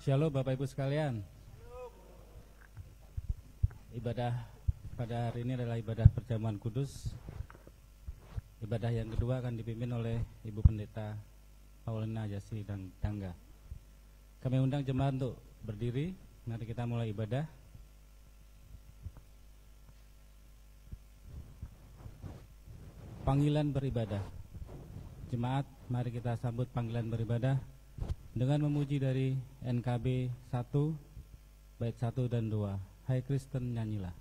Shalom Bapak Ibu sekalian. Ibadah pada hari ini adalah ibadah perjamuan kudus. Ibadah yang kedua akan dipimpin oleh Ibu Pendeta Paulina Jasi dan Tangga. Kami undang jemaat untuk berdiri. Mari kita mulai ibadah. Panggilan beribadah. Jemaat, mari kita sambut panggilan beribadah dengan memuji dari NKB 1 bait 1 dan 2. Hai Kristen nyanyilah.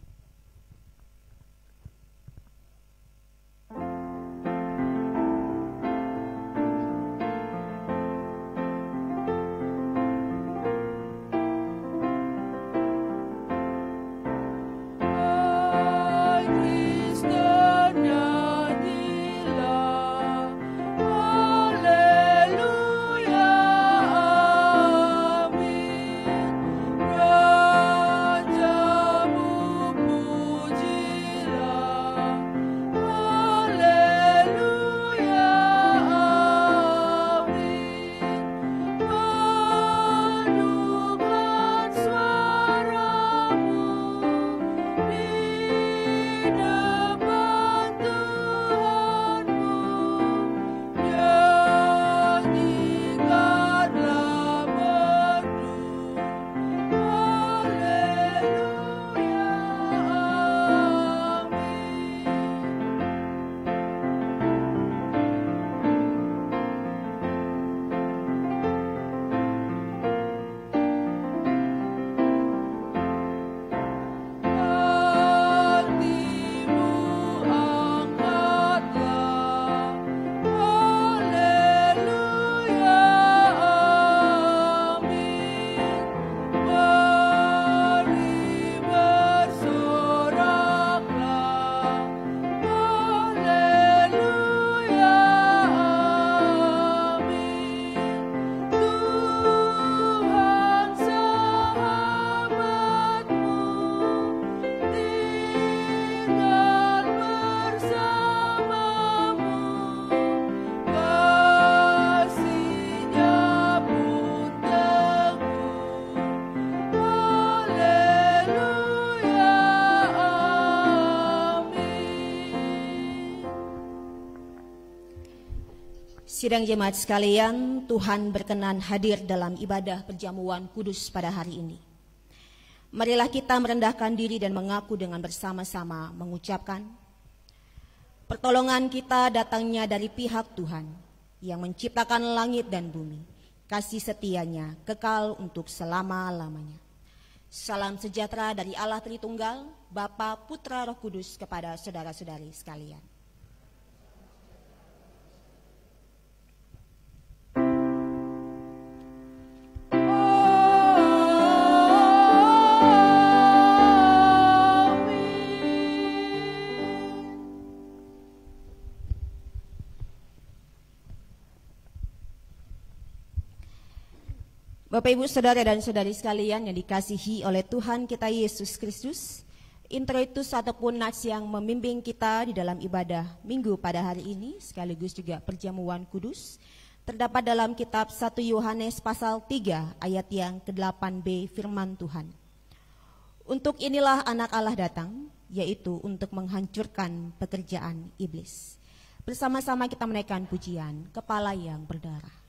Rajamu Sidang jemaat sekalian, Tuhan berkenan hadir dalam ibadah perjamuan kudus pada hari ini. Marilah kita merendahkan diri dan mengaku dengan bersama-sama mengucapkan, pertolongan kita datangnya dari pihak Tuhan yang menciptakan langit dan bumi. Kasih setianya kekal untuk selama-lamanya. Salam sejahtera dari Allah Tritunggal, Bapa, Putra, Roh Kudus kepada saudara-saudari sekalian. Bapak, Ibu, Saudara dan Saudari sekalian yang dikasihi oleh Tuhan kita Yesus Kristus, introitus ataupun nats yang membimbing kita di dalam ibadah minggu pada hari ini, sekaligus juga perjamuan kudus, terdapat dalam kitab 1 Yohanes pasal 3 ayat yang ke-8b firman Tuhan. Untuk inilah anak Allah datang, yaitu untuk menghancurkan pekerjaan iblis. Bersama-sama kita menaikkan pujian, Kepala yang berdarah.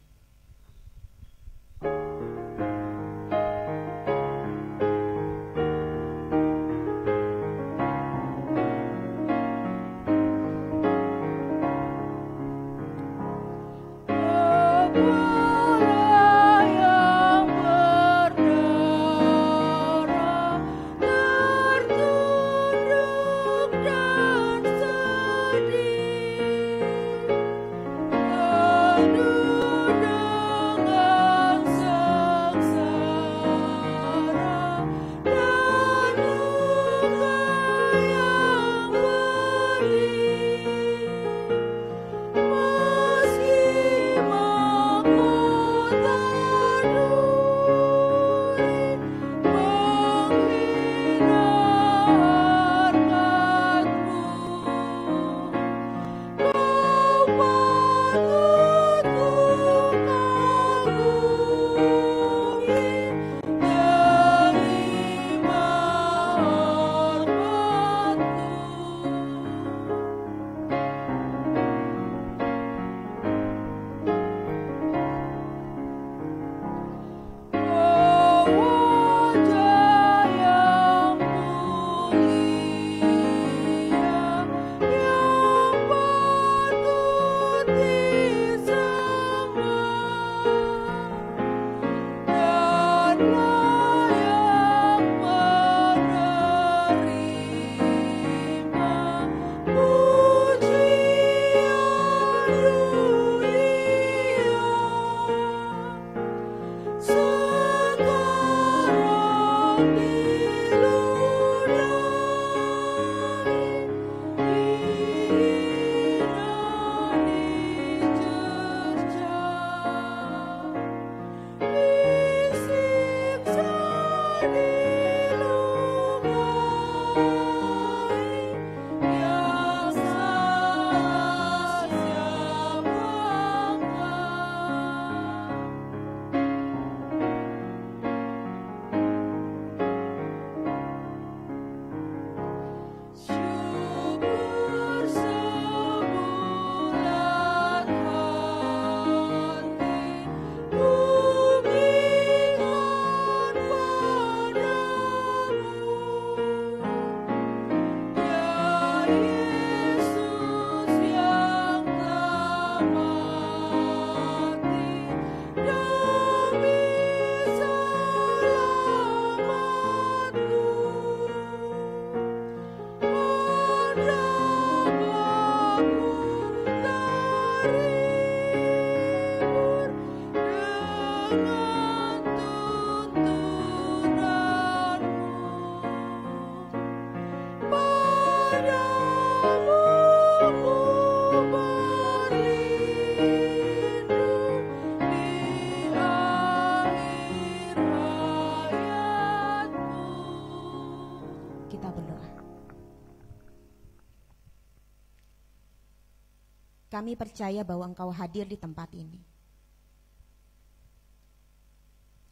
Kami percaya bahwa Engkau hadir di tempat ini.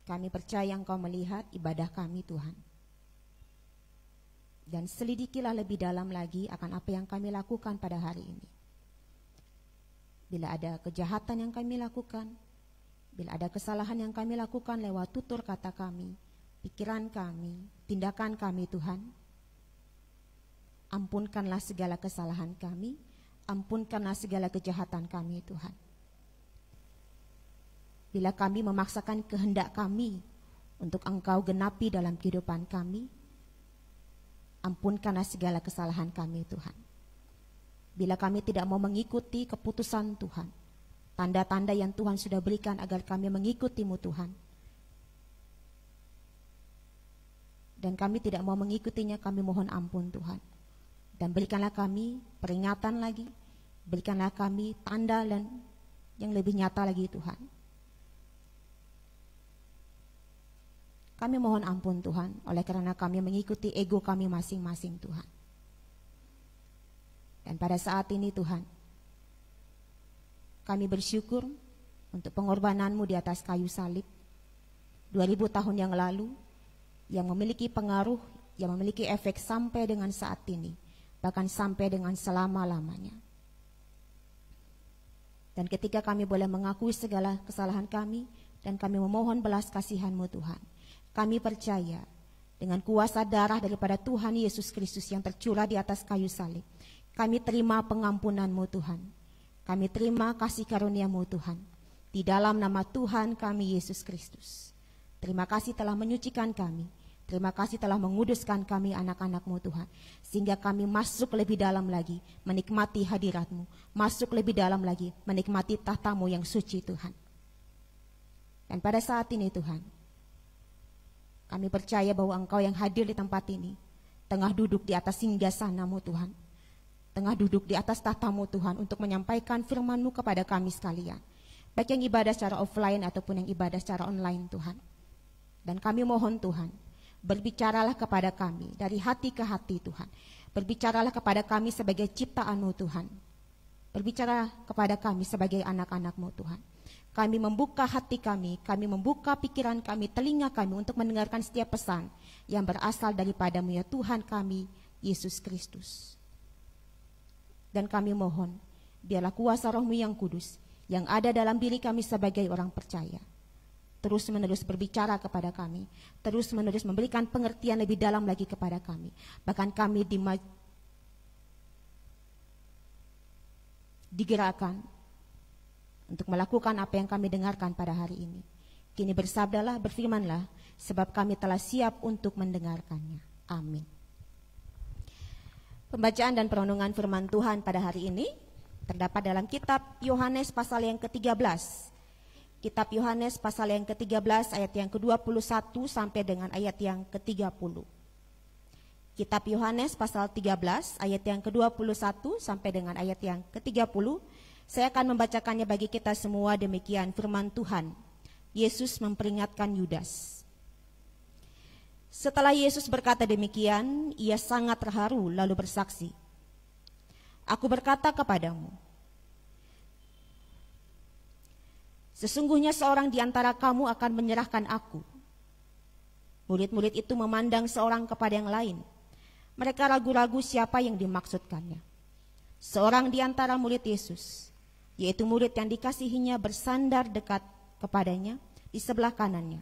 Kami percaya Engkau melihat ibadah kami, Tuhan. Dan selidikilah lebih dalam lagi akan apa yang kami lakukan pada hari ini. Bila ada kejahatan yang kami lakukan, bila ada kesalahan yang kami lakukan lewat tutur kata kami, pikiran kami, tindakan kami Tuhan, ampunkanlah segala kesalahan kami, ampunkanlah segala kejahatan kami Tuhan. Bila kami memaksakan kehendak kami untuk Engkau genapi dalam kehidupan kami, ampunkanlah segala kesalahan kami Tuhan. Bila kami tidak mau mengikuti keputusan Tuhan, tanda-tanda yang Tuhan sudah berikan agar kami mengikuti-Mu Tuhan, dan kami tidak mau mengikutinya, kami mohon ampun Tuhan. Dan berikanlah kami peringatan lagi, berikanlah kami tanda dan yang lebih nyata lagi Tuhan. Kami mohon ampun Tuhan, oleh karena kami mengikuti ego kami masing-masing Tuhan. Dan pada saat ini Tuhan, kami bersyukur untuk pengorbanan-Mu di atas kayu salib 2000 tahun yang lalu, yang memiliki pengaruh, yang memiliki efek sampai dengan saat ini, bahkan sampai dengan selama-lamanya. Dan ketika kami boleh mengakui segala kesalahan kami, dan kami memohon belas kasihan-Mu Tuhan, kami percaya dengan kuasa darah daripada Tuhan Yesus Kristus yang tercurah di atas kayu salib, kami terima pengampunan-Mu Tuhan, kami terima kasih karunia-Mu Tuhan, di dalam nama Tuhan kami Yesus Kristus. Terima kasih telah menyucikan kami, terima kasih telah menguduskan kami anak-anak-Mu Tuhan, sehingga kami masuk lebih dalam lagi menikmati hadirat-Mu, masuk lebih dalam lagi menikmati tahta-Mu yang suci Tuhan. Dan pada saat ini Tuhan, kami percaya bahwa Engkau yang hadir di tempat ini, tengah duduk di atas singgasana-Mu Tuhan, tengah duduk di atas tahta-Mu Tuhan untuk menyampaikan firman-Mu kepada kami sekalian, baik yang ibadah secara offline ataupun yang ibadah secara online Tuhan. Dan kami mohon Tuhan, berbicaralah kepada kami dari hati ke hati Tuhan, berbicaralah kepada kami sebagai ciptaan-Mu Tuhan, berbicara kepada kami sebagai anak-anak-Mu Tuhan. Kami membuka hati kami membuka pikiran kami, telinga kami untuk mendengarkan setiap pesan yang berasal daripada-Mu ya Tuhan kami, Yesus Kristus. Dan kami mohon, biarlah kuasa Roh-Mu yang kudus yang ada dalam diri kami sebagai orang percaya, terus-menerus berbicara kepada kami, terus-menerus memberikan pengertian lebih dalam lagi kepada kami. Bahkan kami digerakkan untuk melakukan apa yang kami dengarkan pada hari ini. Kini bersabdalah, berfirmanlah, sebab kami telah siap untuk mendengarkannya. Amin. Pembacaan dan perenungan firman Tuhan pada hari ini terdapat dalam kitab Yohanes pasal yang ke-13. Kitab Yohanes pasal yang ke-13 ayat yang ke-21 sampai dengan ayat yang ke-30. Kitab Yohanes pasal 13 ayat yang ke-21 sampai dengan ayat yang ke-30. Saya akan membacakannya bagi kita semua. Demikian firman Tuhan. Yesus memperingatkan Yudas. Setelah Yesus berkata demikian, ia sangat terharu lalu bersaksi, "Aku berkata kepadamu, sesungguhnya seorang di antara kamu akan menyerahkan aku." Murid-murid itu memandang seorang kepada yang lain. Mereka ragu-ragu siapa yang dimaksudkannya. Seorang di antara murid Yesus, yaitu murid yang dikasihinya, bersandar dekat kepadanya di sebelah kanannya.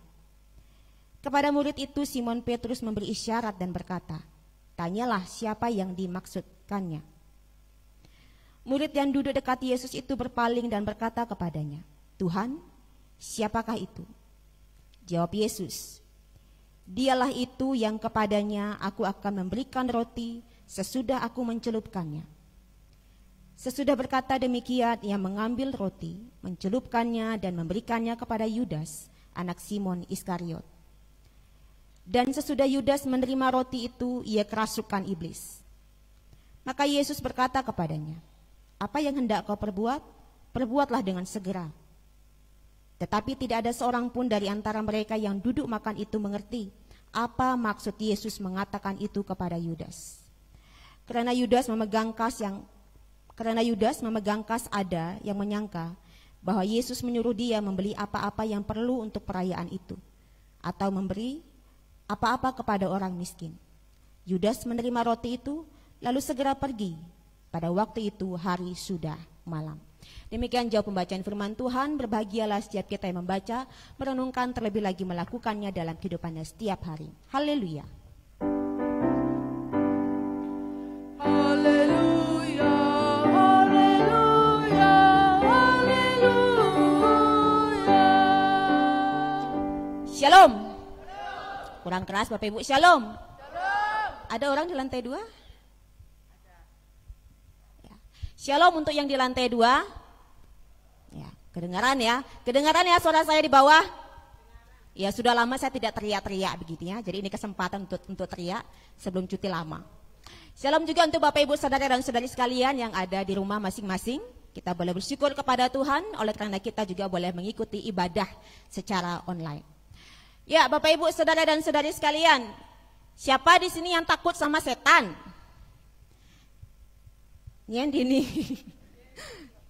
Kepada murid itu Simon Petrus memberi isyarat dan berkata, "Tanyalah siapa yang dimaksudkannya." Murid yang duduk dekat Yesus itu berpaling dan berkata kepadanya, "Tuhan, siapakah itu?" Jawab Yesus, "Dialah itu yang kepadanya aku akan memberikan roti sesudah aku mencelupkannya." Sesudah berkata demikian, ia mengambil roti, mencelupkannya dan memberikannya kepada Yudas, anak Simon Iskariot. Dan sesudah Yudas menerima roti itu, ia kerasukan iblis. Maka Yesus berkata kepadanya, "Apa yang hendak kau perbuat? Perbuatlah dengan segera." Tetapi tidak ada seorang pun dari antara mereka yang duduk makan itu mengerti apa maksud Yesus mengatakan itu kepada Yudas. Karena Yudas memegang kas ada yang menyangka bahwa Yesus menyuruh dia membeli apa-apa yang perlu untuk perayaan itu, atau memberi apa-apa kepada orang miskin. Yudas menerima roti itu, lalu segera pergi. Pada waktu itu hari sudah malam. Demikian jauh pembacaan firman Tuhan. Berbahagialah setiap kita yang membaca, merenungkan, terlebih lagi melakukannya dalam kehidupannya setiap hari. Haleluya. Haleluya, haleluya, haleluya. Shalom. Kurang keras Bapak Ibu, shalom. Ada orang di lantai 2? Ya. Shalom untuk yang di lantai 2. Ya, kedengaran ya suara saya di bawah. Ya, sudah lama saya tidak teriak-teriak begitu ya. Jadi ini kesempatan untuk teriak sebelum cuti lama. Shalom juga untuk Bapak Ibu saudara dan saudari sekalian yang ada di rumah masing-masing. Kita boleh bersyukur kepada Tuhan oleh karena kita juga boleh mengikuti ibadah secara online. Ya, Bapak Ibu saudara dan saudari sekalian, siapa di sini yang takut sama setan? Nyendi nih.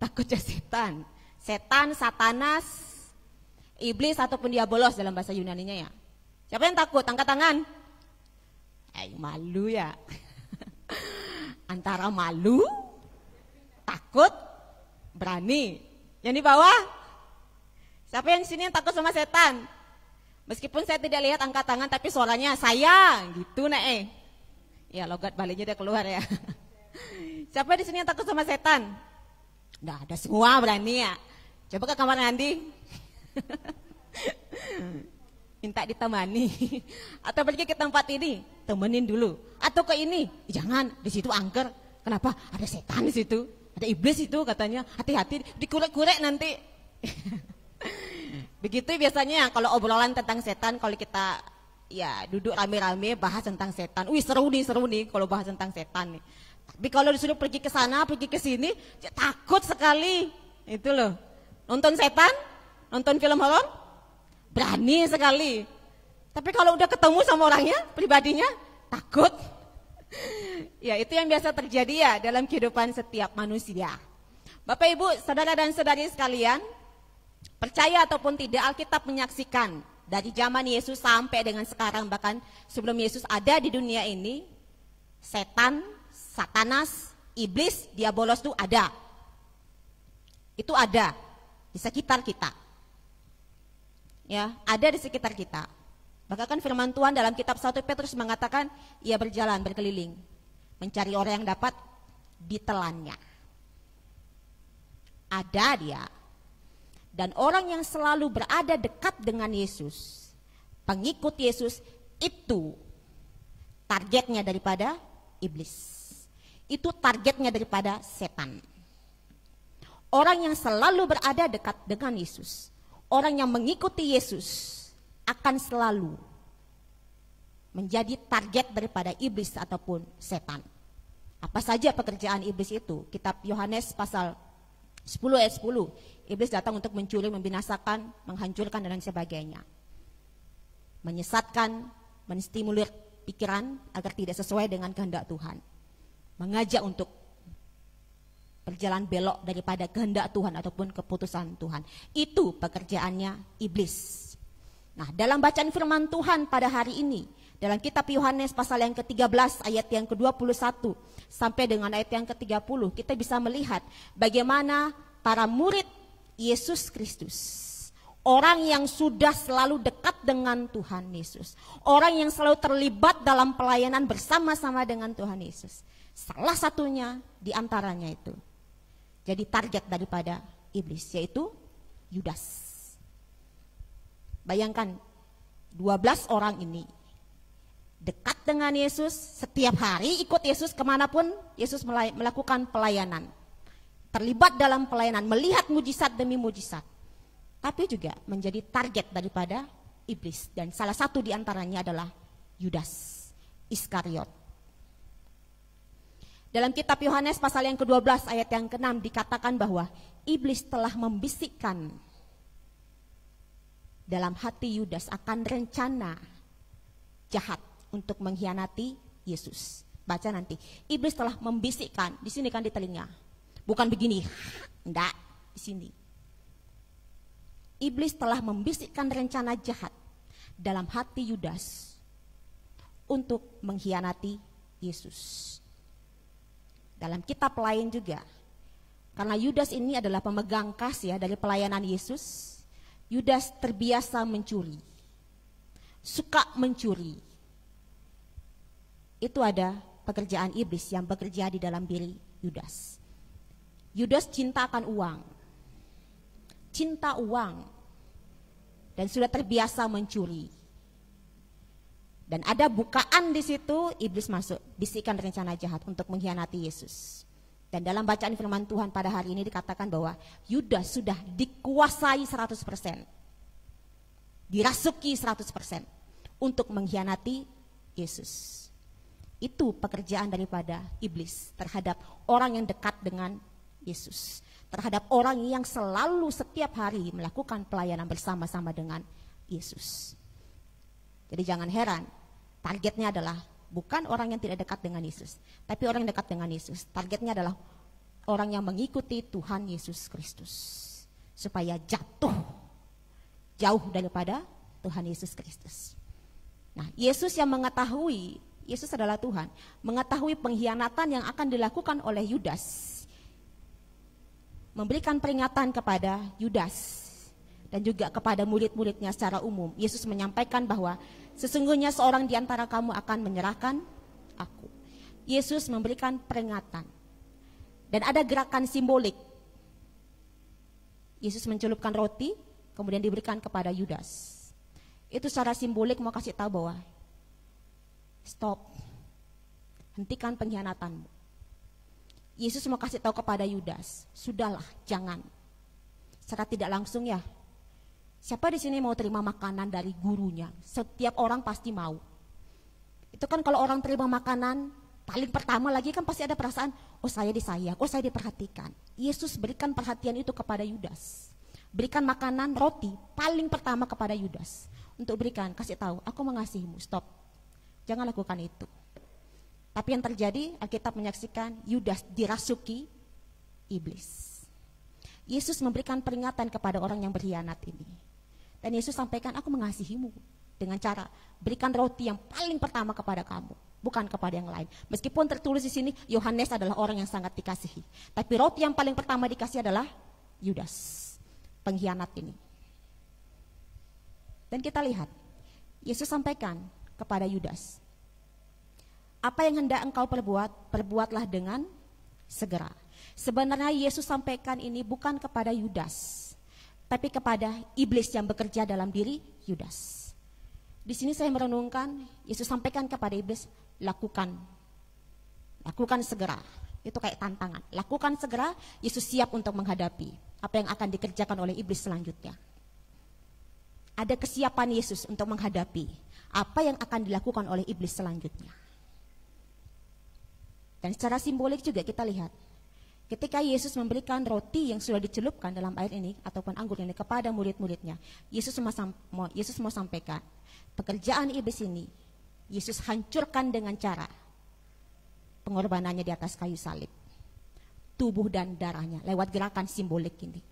Takut ya setan. Setan, satanas, iblis ataupun diabolos dalam bahasa Yunaninya ya. Siapa yang takut? Angkat tangan. Malu ya. Antara malu, takut, berani. Yang di bawah? Siapa yang di sini yang takut sama setan? Meskipun saya tidak lihat angkat tangan tapi suaranya saya gitu Ya, logat baliknya udah keluar ya. Siapa di sini yang takut sama setan? Nggak ada, semua berani ya. Coba ke kamar mandi. Minta ditemani. Atau pergi ke tempat ini, temenin dulu. Atau ke ini, jangan, di situ angker. Kenapa? Ada setan di situ, ada iblis itu katanya. Hati-hati, dikurek-kurek nanti. Begitu biasanya kalau obrolan tentang setan, kalau kita ya duduk rame-rame bahas tentang setan. Wih, seru nih kalau bahas tentang setan nih. Tapi kalau disuruh pergi ke sana, pergi ke sini, ya takut sekali. Itu loh. Nonton setan, nonton film horor, berani sekali. Tapi kalau udah ketemu sama orangnya, pribadinya, takut. Ya, itu yang biasa terjadi ya dalam kehidupan setiap manusia. Bapak Ibu, saudara dan saudari sekalian, percaya ataupun tidak, Alkitab menyaksikan dari zaman Yesus sampai dengan sekarang, bahkan sebelum Yesus ada di dunia ini, setan, satanas, iblis, diabolos itu ada. Itu ada di sekitar kita. Ya, ada di sekitar kita. Bahkan firman Tuhan dalam kitab 1 Petrus mengatakan, ia berjalan berkeliling, mencari orang yang dapat ditelannya. Ada dia. Dan orang yang selalu berada dekat dengan Yesus, pengikut Yesus, itu targetnya daripada iblis. Itu targetnya daripada setan. Orang yang selalu berada dekat dengan Yesus, orang yang mengikuti Yesus akan selalu menjadi target daripada iblis ataupun setan. Apa saja pekerjaan iblis itu? Kitab Yohanes pasal 10 ayat 10. Iblis datang untuk mencuri, membinasakan, menghancurkan dan sebagainya. Menyesatkan, menstimulir pikiran agar tidak sesuai dengan kehendak Tuhan. Mengajak untuk berjalan belok daripada kehendak Tuhan ataupun keputusan Tuhan. Itu pekerjaannya iblis. Nah, dalam bacaan firman Tuhan pada hari ini, dalam kitab Yohanes pasal yang ke-13 ayat yang ke-21 sampai dengan ayat yang ke-30, kita bisa melihat bagaimana para murid Yesus Kristus, orang yang sudah selalu dekat dengan Tuhan Yesus, orang yang selalu terlibat dalam pelayanan bersama-sama dengan Tuhan Yesus, salah satunya di antaranya itu jadi target daripada iblis, yaitu Yudas. Bayangkan 12 orang ini dekat dengan Yesus, setiap hari ikut Yesus kemanapun Yesus melakukan pelayanan, terlibat dalam pelayanan, melihat mujizat demi mujizat, tapi juga menjadi target daripada iblis. Dan salah satu di antaranya adalah Yudas Iskariot. Dalam kitab Yohanes pasal yang ke-12 ayat yang ke-6 dikatakan bahwa iblis telah membisikkan dalam hati Yudas akan rencana jahat untuk mengkhianati Yesus. Baca nanti. Iblis telah membisikkan, di sini kan di telinga. Bukan begini. Enggak, di sini. Iblis telah membisikkan rencana jahat dalam hati Yudas untuk mengkhianati Yesus. Dalam kitab lain juga Karena Yudas ini adalah pemegang kas ya dari pelayanan Yesus. Yudas terbiasa mencuri, suka mencuri. Itu ada pekerjaan iblis yang bekerja di dalam diri Yudas. Yudas cinta akan uang, cinta uang, dan sudah terbiasa mencuri. Dan ada bukaan di situ, iblis masuk, bisikan rencana jahat untuk mengkhianati Yesus. Dan dalam bacaan firman Tuhan pada hari ini dikatakan bahwa Yudas sudah dikuasai 100%. Dirasuki 100% untuk mengkhianati Yesus. Itu pekerjaan daripada iblis terhadap orang yang dekat dengan Yesus. Terhadap orang yang selalu setiap hari melakukan pelayanan bersama-sama dengan Yesus. Jadi jangan heran, targetnya adalah bukan orang yang tidak dekat dengan Yesus, tapi orang yang dekat dengan Yesus. Targetnya adalah orang yang mengikuti Tuhan Yesus Kristus, supaya jauh daripada Tuhan Yesus Kristus. Nah, Yesus yang mengetahui, Yesus adalah Tuhan, mengetahui pengkhianatan yang akan dilakukan oleh Yudas, memberikan peringatan kepada Yudas dan juga kepada murid-muridnya secara umum. Yesus menyampaikan bahwa sesungguhnya seorang di antara kamu akan menyerahkan aku. Yesus memberikan peringatan. Dan ada gerakan simbolik. Yesus mencelupkan roti, kemudian diberikan kepada Yudas. Itu secara simbolik mau kasih tahu bahwa stop, hentikan pengkhianatanmu. Yesus mau kasih tahu kepada Yudas, sudahlah, jangan. Secara tidak langsung ya. Siapa di sini mau terima makanan dari gurunya? Setiap orang pasti mau. Itu kan kalau orang terima makanan, paling pertama lagi kan pasti ada perasaan, oh saya disayang, oh saya diperhatikan. Yesus berikan perhatian itu kepada Yudas. Berikan makanan, roti, paling pertama kepada Yudas. Untuk berikan, kasih tahu, aku mengasihimu, stop. Jangan lakukan itu. Tapi yang terjadi, Alkitab menyaksikan Yudas dirasuki iblis. Yesus memberikan peringatan kepada orang yang berkhianat ini. Dan Yesus sampaikan, aku mengasihimu dengan cara berikan roti yang paling pertama kepada kamu, bukan kepada yang lain. Meskipun tertulis di sini Yohanes adalah orang yang sangat dikasihi, tapi roti yang paling pertama dikasih adalah Yudas, pengkhianat ini. Dan kita lihat, Yesus sampaikan kepada Yudas, apa yang hendak engkau perbuat, perbuatlah dengan segera. Sebenarnya Yesus sampaikan ini bukan kepada Yudas, tapi kepada iblis yang bekerja dalam diri Yudas. Di sini saya merenungkan, Yesus sampaikan kepada iblis, lakukan segera. Itu kayak tantangan. Lakukan segera, Yesus siap untuk menghadapi apa yang akan dikerjakan oleh iblis selanjutnya. Ada kesiapan Yesus untuk menghadapi apa yang akan dilakukan oleh iblis selanjutnya. Dan secara simbolik juga kita lihat, ketika Yesus memberikan roti yang sudah dicelupkan dalam air ini ataupun anggur ini kepada murid-muridnya, Yesus mau sampaikan, pekerjaan iblis ini Yesus hancurkan dengan cara pengorbanannya di atas kayu salib, tubuh dan darahnya lewat gerakan simbolik ini.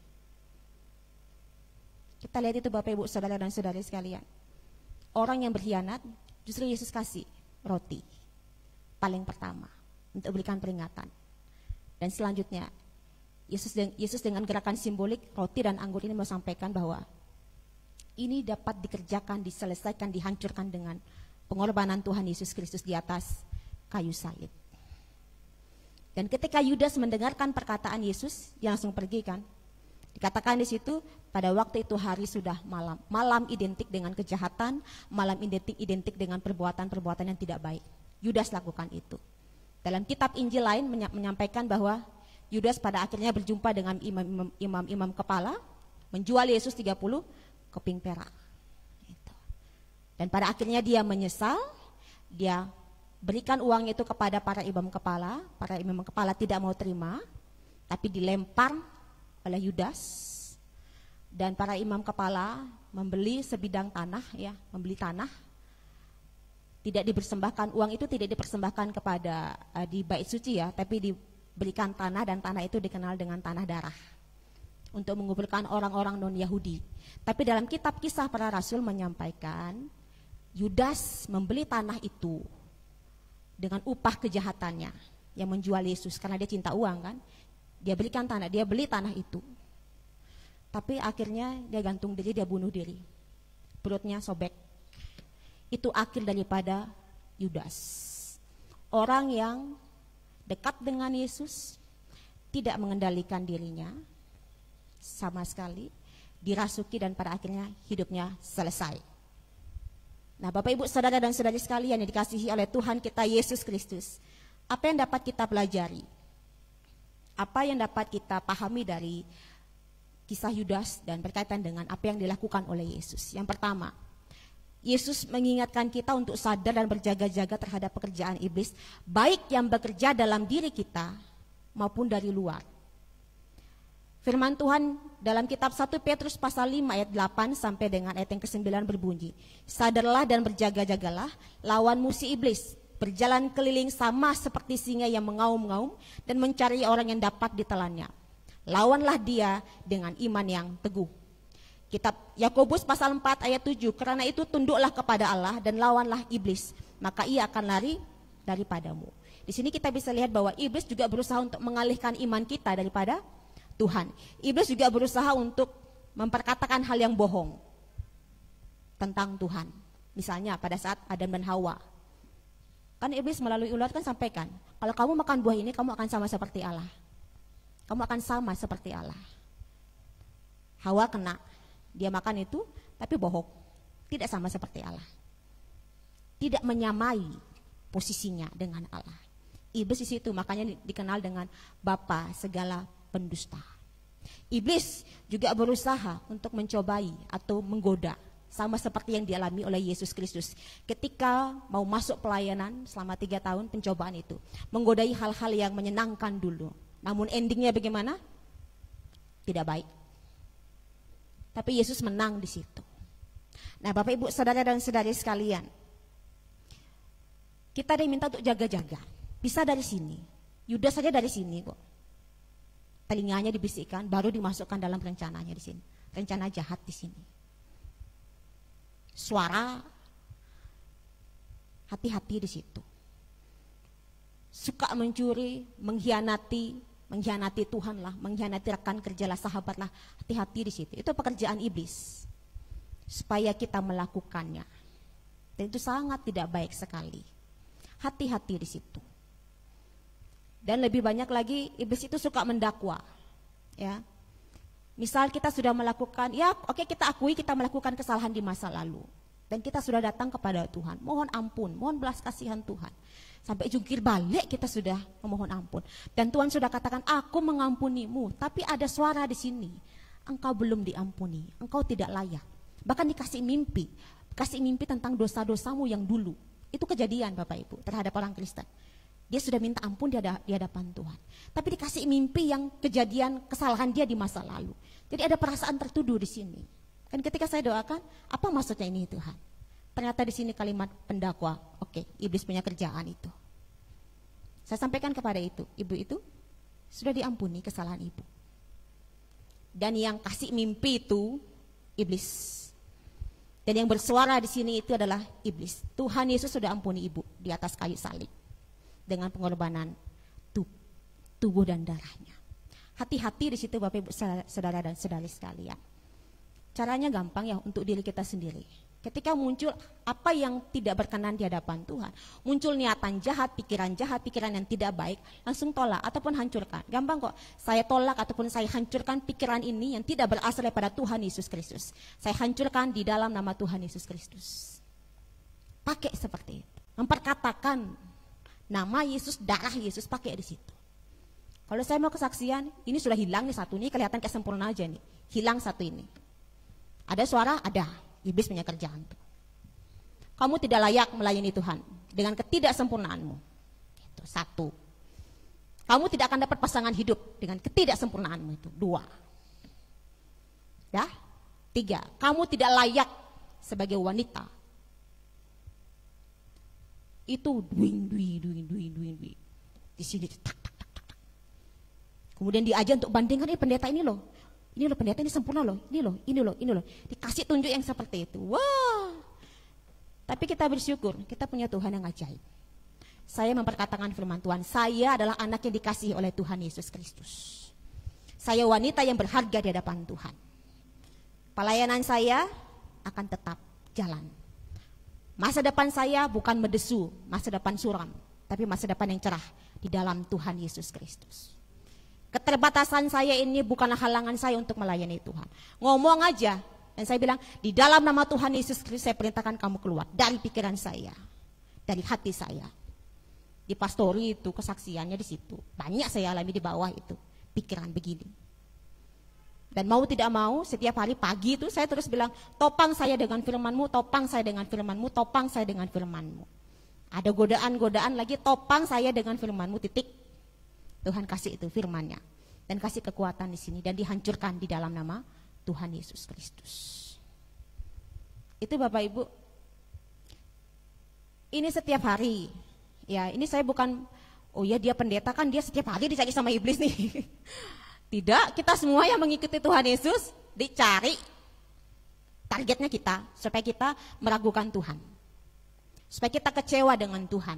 Kita lihat itu Bapak Ibu Saudara dan Saudari sekalian. Orang yang berkhianat justru Yesus kasih roti paling pertama untuk berikan peringatan. Dan selanjutnya Yesus dengan gerakan simbolik roti dan anggur ini mau sampaikan bahwa ini dapat dikerjakan, diselesaikan, dihancurkan dengan pengorbanan Tuhan Yesus Kristus di atas kayu salib. Dan ketika Yudas mendengarkan perkataan Yesus, dia langsung pergi kan. Dikatakan di situ pada waktu itu hari sudah malam. Malam identik dengan kejahatan, malam identik dengan perbuatan-perbuatan yang tidak baik. Yudas lakukan itu. Dalam kitab Injil lain menyampaikan bahwa Yudas pada akhirnya berjumpa dengan imam-imam kepala, menjual Yesus 30 keping perak. Dan pada akhirnya dia menyesal, dia berikan uang itu kepada para imam kepala tidak mau terima, tapi dilempar oleh Yudas. Dan para imam kepala membeli sebidang tanah, membeli tanah. Tidak dipersembahkan, uang itu tidak dipersembahkan kepada di bait suci tapi diberikan tanah, dan tanah itu dikenal dengan tanah darah untuk mengumpulkan orang-orang non-Yahudi. Tapi dalam kitab Kisah Para Rasul menyampaikan Yudas membeli tanah itu dengan upah kejahatannya yang menjual Yesus karena dia cinta uang kan. Dia belikan tanah, dia beli tanah itu. Tapi akhirnya dia gantung diri, dia bunuh diri. Perutnya sobek. Itu akhir daripada Yudas. Orang yang dekat dengan Yesus, tidak mengendalikan dirinya sama sekali, dirasuki dan pada akhirnya hidupnya selesai. Nah, Bapak Ibu Saudara dan Saudari sekalian yang dikasihi oleh Tuhan kita Yesus Kristus, apa yang dapat kita pelajari? Apa yang dapat kita pahami dari kisah Yudas dan berkaitan dengan apa yang dilakukan oleh Yesus? Yang pertama, Yesus mengingatkan kita untuk sadar dan berjaga-jaga terhadap pekerjaan iblis, baik yang bekerja dalam diri kita maupun dari luar. Firman Tuhan dalam kitab 1 Petrus pasal 5 ayat 8 sampai dengan ayat yang ke-9 berbunyi, sadarlah dan berjaga-jagalah, lawanmu si iblis, berjalan keliling sama seperti singa yang mengaum-ngaum dan mencari orang yang dapat ditelannya. Lawanlah dia dengan iman yang teguh. Kitab Yakobus pasal 4 ayat 7, karena itu tunduklah kepada Allah dan lawanlah iblis, maka ia akan lari daripadamu. Di sini kita bisa lihat bahwa iblis juga berusaha untuk mengalihkan iman kita daripada Tuhan. Iblis juga berusaha untuk memperkatakan hal yang bohong tentang Tuhan. Misalnya pada saat Adam dan Hawa. Kan iblis melalui ular kan sampaikan, kalau kamu makan buah ini kamu akan sama seperti Allah. Kamu akan sama seperti Allah. Hawa kena. Dia makan itu, tapi bohong. Tidak sama seperti Allah. Tidak menyamai posisinya dengan Allah. Iblis di situ makanya dikenal dengan bapa segala pendusta. Iblis juga berusaha untuk mencobai atau menggoda, sama seperti yang dialami oleh Yesus Kristus. Ketika mau masuk pelayanan selama 3 tahun pencobaan itu, menggodai hal-hal yang menyenangkan dulu. Namun endingnya bagaimana? Tidak baik. Tapi Yesus menang di situ. Nah, Bapak Ibu Saudara dan Saudari sekalian, kita diminta untuk jaga-jaga. Bisa dari sini. Yudas saja dari sini kok. Telinganya dibisikkan, baru dimasukkan dalam rencananya di sini. Rencana jahat di sini. Suara, hati-hati di situ. Suka mencuri, mengkhianati Tuhan lah, mengkhianati rekan kerja lah, sahabat lah, hati-hati di situ. Itu pekerjaan iblis supaya kita melakukannya. Dan itu sangat tidak baik sekali. Hati-hati di situ. Dan lebih banyak lagi iblis itu suka mendakwa. Ya. Misal kita sudah melakukan, ya oke, kita akui kita melakukan kesalahan di masa lalu. Dan kita sudah datang kepada Tuhan, mohon ampun, mohon belas kasihan Tuhan. Sampai jungkir balik kita sudah memohon ampun. Dan Tuhan sudah katakan, aku mengampunimu. Tapi ada suara di sini, engkau belum diampuni, engkau tidak layak. Bahkan dikasih mimpi tentang dosa-dosamu yang dulu. Itu kejadian Bapak Ibu terhadap orang Kristen. Dia sudah minta ampun di hadapan Tuhan. Tapi dikasih mimpi yang kejadian kesalahan dia di masa lalu. Jadi ada perasaan tertuduh di sini. Dan ketika saya doakan, apa maksudnya ini Tuhan? Ternyata di sini kalimat pendakwa. Oke, iblis punya kerjaan itu. Saya sampaikan kepada ibu itu sudah diampuni kesalahan ibu. Dan yang kasih mimpi itu iblis. Dan yang bersuara di sini itu adalah iblis. Tuhan Yesus sudah ampuni ibu di atas kayu salib dengan pengorbanan tubuh dan darahnya. Hati-hati di situ Bapak Ibu Saudara dan Saudari sekalian. Caranya gampang ya untuk diri kita sendiri. Ketika muncul apa yang tidak berkenan di hadapan Tuhan, muncul niatan jahat, pikiran yang tidak baik, langsung tolak ataupun hancurkan. Gampang kok, saya tolak ataupun saya hancurkan pikiran ini yang tidak berasal daripada Tuhan Yesus Kristus. Saya hancurkan di dalam nama Tuhan Yesus Kristus. Pakai seperti itu. Memperkatakan nama Yesus, darah Yesus, pakai di situ. Kalau saya mau kesaksian, ini sudah hilang nih satu, ini kelihatan kayak sempurna aja nih. Hilang satu ini. Ada suara? Ada. Iblis punya kerjaan tuh. Kamu tidak layak melayani Tuhan dengan ketidaksempurnaanmu. Itu satu. Kamu tidak akan dapat pasangan hidup dengan ketidaksempurnaanmu itu. 2. Ya? 3. Kamu tidak layak sebagai wanita. Itu duing. Di sini tak. Kemudian diajar untuk bandingkan pendeta ini loh. Ini loh pendeta ini sempurna loh, ini loh. Dikasih tunjuk yang seperti itu. Wah. Tapi kita bersyukur, kita punya Tuhan yang ajaib. saya memperkatakan firman Tuhan. Saya adalah anak yang dikasihi oleh Tuhan Yesus Kristus. Saya wanita yang berharga di hadapan Tuhan. Pelayanan saya akan tetap jalan. Masa depan saya bukan mendesu, masa depan suram, tapi masa depan yang cerah di dalam Tuhan Yesus Kristus. Keterbatasan saya ini bukanlah halangan saya untuk melayani Tuhan. Ngomong aja, dan saya bilang, di dalam nama Tuhan Yesus Kristus saya perintahkan kamu keluar dari pikiran saya, dari hati saya. Di pastori itu kesaksiannya di situ. Banyak saya alami di bawah itu, pikiran begini. Dan mau tidak mau, setiap hari pagi itu saya terus bilang, topang saya dengan firman-Mu, topang saya dengan firman-Mu, topang saya dengan firman-Mu. Ada godaan-godaan lagi, topang saya dengan firman-Mu, titik. Tuhan kasih itu firman-Nya. Dan kasih kekuatan di sini, dan dihancurkan di dalam nama Tuhan Yesus Kristus. Itu Bapak Ibu. Ini setiap hari. Ya, ini saya bukan, oh ya dia pendeta kan dia setiap hari dicari sama iblis nih. Tidak, kita semua yang mengikuti Tuhan Yesus dicari. Targetnya kita, supaya kita meragukan Tuhan. Supaya kita kecewa dengan Tuhan.